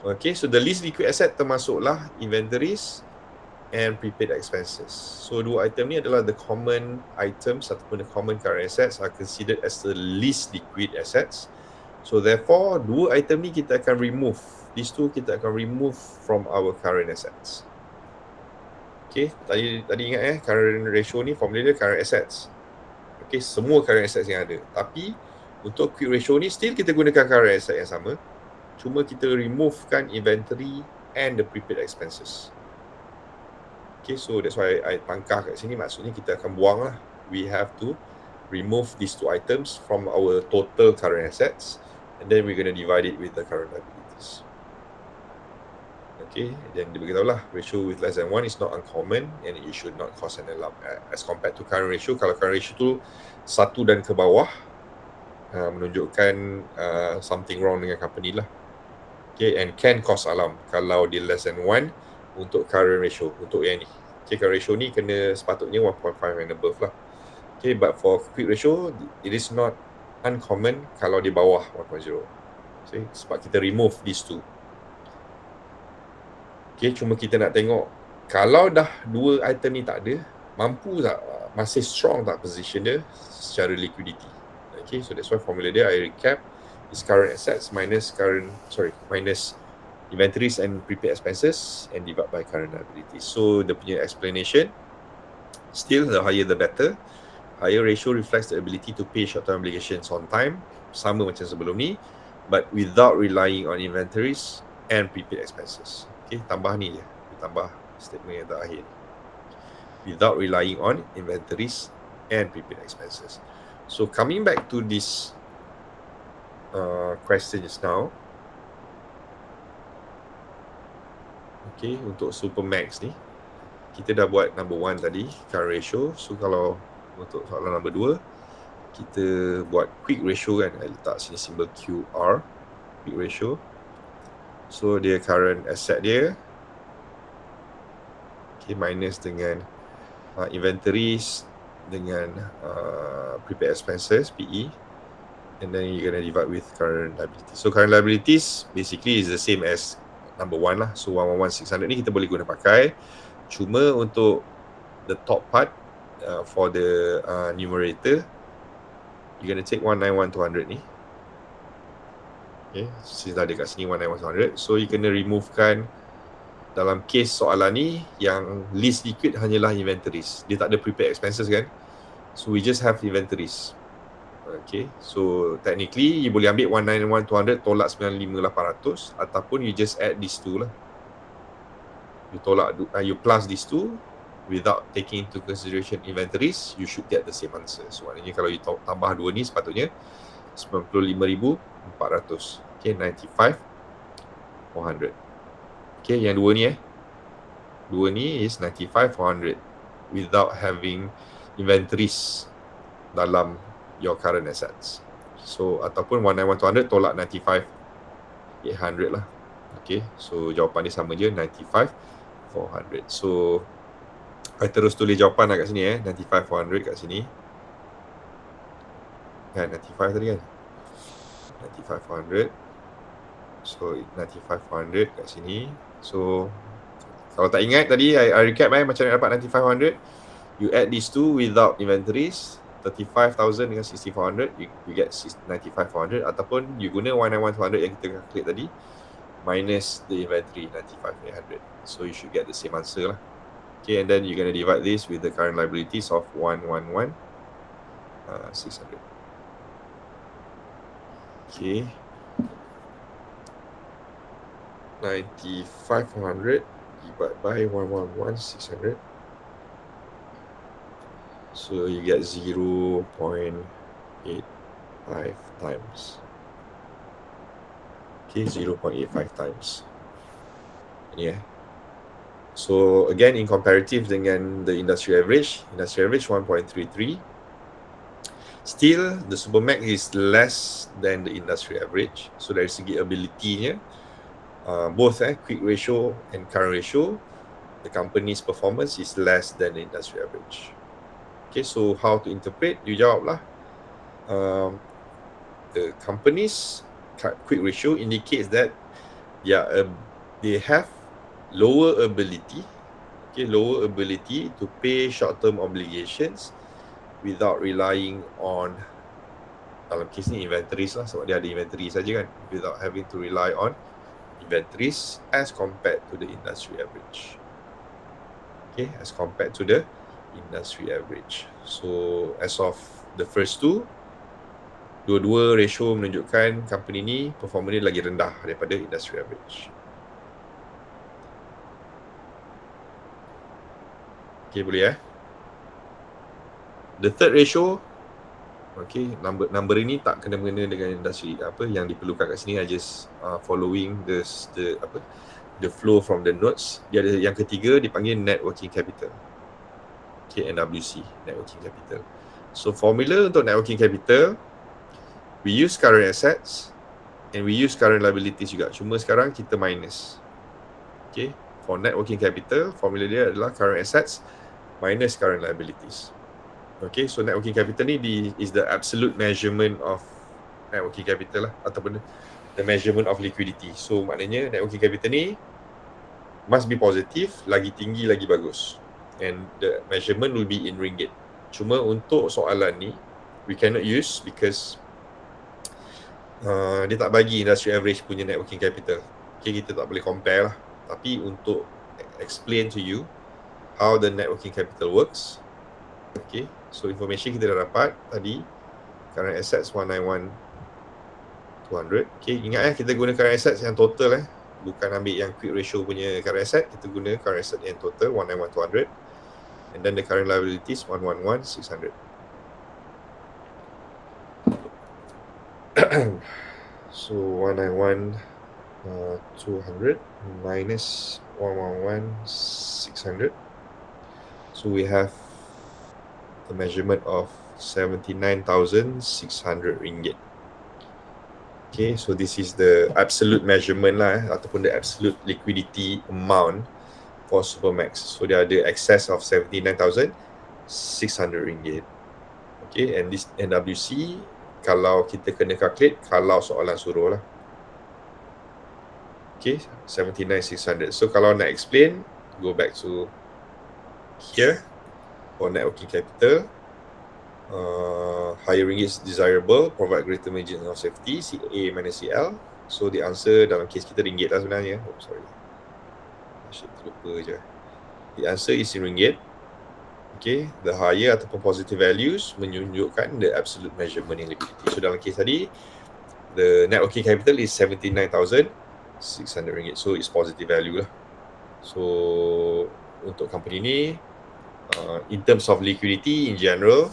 Okay, so the least liquid asset termasuklah inventories and prepaid expenses. So dua item ni adalah the common items ataupun the common current assets are considered as the least liquid assets. So therefore, dua item ni kita akan remove. These two kita akan remove from our current assets. Okay, tadi ingat current ratio ni formula dia current assets. Okay, semua current assets yang ada. Tapi untuk quick ratio ni still kita gunakan current asset yang sama. Cuma kita removekan inventory and the prepaid expenses. Okay, so that's why I pangkah kat sini, maksudnya kita akan buang lah. We have to remove these two items from our total current assets, and then we're going to divide it with the current liabilities. Okay, then dia beritahu lah, ratio with less than 1 is not uncommon and it should not cause an alarm. As compared to current ratio, kalau current ratio tu 1 dan ke bawah, menunjukkan something wrong dengan company lah. Okay, and can cause alarm kalau dia less than 1 untuk current ratio, untuk yang ni. Okay, current ratio ni kena sepatutnya 1.5 and above lah. Okay, but for quick ratio, it is not uncommon kalau di bawah 1.0. Okay, sebab kita remove these two. Okay, cuma kita nak tengok, kalau dah dua item ni tak ada, mampu tak, masih strong tak position dia secara liquidity. Okay, so that's why formula dia, I recap, is current assets minus minus inventories and prepaid expenses and divide by current liabilities. So the punya explanation, still the higher the better. Higher ratio reflects the ability to pay short-term obligations on time, sama macam sebelum ni, but without relying on inventories and prepaid expenses. Okay, tambah ni je, tambah statement yang terakhir, without relying on inventories and prepaid expenses. So coming back to this question just now. Okay, untuk Supermax ni, kita dah buat number 1 tadi, current ratio. So kalau untuk soalan number 2, kita buat quick ratio kan, I letak sini simbol QR, quick ratio. So dia current asset dia, okay, minus dengan inventories dengan prepaid expenses, PE, and then you're gonna divide with current liabilities. So current liabilities basically is the same as number 1 lah. So 111,600 ni kita boleh guna pakai. Cuma untuk the top part, for the numerator, you're gonna take 191,200 ni. Okay, since ada kat sini 191,200, so you kena removekan dalam case soalan ni yang least liquid hanyalah inventories. Dia tak ada prepaid expenses kan. So we just have inventories. Okay, so technically you boleh ambil 191,200 tolak 95,800, ataupun you just add these two lah. You tolak, you plus these two, without taking into consideration inventories, you should get the same answer. So maknanya kalau you tambah dua ni sepatutnya 95,400. Okay, 95,400. Okay, yang dua ni dua ni is 95,400 without having inventories dalam your current assets. So ataupun 191,200 tolak 95,800 lah. Okay, so jawapan dia sama je, 95,400. So I terus tulis jawapan lah kat sini 95,400 kat sini. Kan 95 tadi kan, 95,400. So 95,400 kat sini. So kalau tak ingat tadi I recap macam nak dapat 95,400. You add these two without inventories, 35,000 dengan 6400, you get 95,400. Ataupun you guna 191,200 yang kita calculate tadi minus the inventory 95,800. So you should get the same answer lah. Okay, and then you're going to divide this with the current liabilities of 111,600. Okay, 95,400 divided by 111,600. So you get 0.85 times. Okay, 0.85 times. Ini So again, in comparative dengan the industry average 1.33. Still, the Supermax is less than the industry average. So dari segi ability-nya, both quick ratio and current ratio, the company's performance is less than the industry average. Okay, so how to interpret? You jawab lah. The company's quick ratio indicates that they have lower ability to pay short-term obligations without relying on, dalam case ni inventories lah, sebab dia ada inventory saja kan, without having to rely on inventories as compared to the industry average. Okay, as compared to the industry average. So as of the first two, dua-dua ratio menunjukkan company ni performa dia lagi rendah daripada industry average. Okay, boleh The third ratio, okay, number ini tak kena-mengena dengan industri apa yang diperlukan kat sini. I just following the flow from the notes. Dia ada yang ketiga dipanggil net working capital. Okay, NWC, net working capital. So formula untuk net working capital, we use current assets and we use current liabilities juga. Cuma sekarang kita minus. Okay, for net working capital, formula dia adalah current assets minus current liabilities. Okay, so net working capital ni is the absolute measurement of net working capital lah, ataupun the measurement of liquidity. So maknanya net working capital ni must be positive, lagi tinggi lagi bagus. And the measurement will be in ringgit. Cuma untuk soalan ni, we cannot use because dia tak bagi industry average punya net working capital. Okay, kita tak boleh compare lah. Tapi untuk explain to you how the net working capital works, okay, so information kita dah dapat tadi, current assets 191,200. Okay, ingat kita guna current assets yang total bukan ambil yang quick ratio punya current asset. Kita guna current asset yang total 191,200, and then the current liabilities 111,600. So 191,200 minus 111,600. So we have the measurement of 79,600 ringgit. Okay, so this is the absolute measurement lah, ataupun the absolute liquidity amount for Supermax. So dia ada excess of 79,600 ringgit. Okay, and this NWC kalau kita kena calculate kalau soalan suruh lah. Okay, 79,600. So kalau nak explain, go back to here for net working capital. Higher ringgit is desirable, provide greater margin of safety, CA minus CL. So the answer dalam case kita ringgit lah sebenarnya. Oh sorry, lupa je. The answer is in ringgit. Okay, the higher ataupun positive values menunjukkan the absolute measurement in liquidity. So dalam case tadi, the net working capital is 79,600 ringgit. So it's positive value lah. So untuk company ni, In terms of liquidity in general,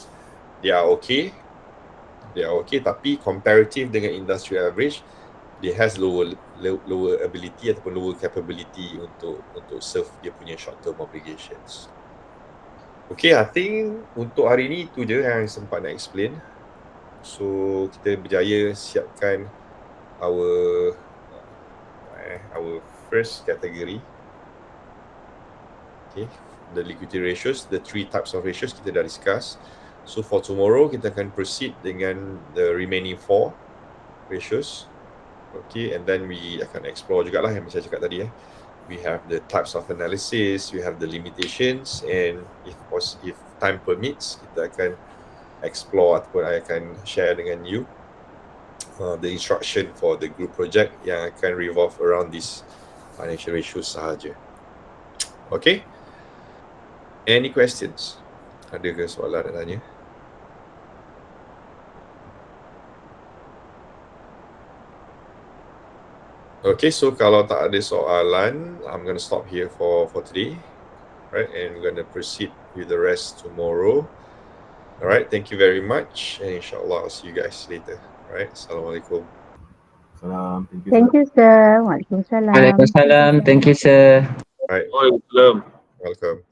they are okay. Tapi comparative dengan industry average, they has lower ability ataupun lower capability untuk serve dia punya short term obligations. Okay, I think untuk hari ni itu je yang sempat nak explain. So kita berjaya siapkan our first category. Okay, the liquidity ratios, the 3 types of ratios kita dah discuss. So for tomorrow kita akan proceed dengan the remaining 4 ratios. Okay, and then we akan explore jugalah yang saya cakap tadi. We have the types of analysis, we have the limitations, and if time permits, kita akan explore ataupun I akan share dengan you the instruction for the group project yang akan revolve around this financial ratios sahaja. Okay? Any questions? Ada ke soalan nak tanya? Okay, so kalau tak ada soalan, I'm going to stop here for today. Right, and we're going to proceed with the rest tomorrow. Alright, thank you very much, and inshallah I'll see you guys later. Alright, Assalamualaikum. Salam. Thank you, sir. Waalaikumsalam. Waalaikumsalam. Thank you, sir. Alright, Waalaikumsalam. welcome.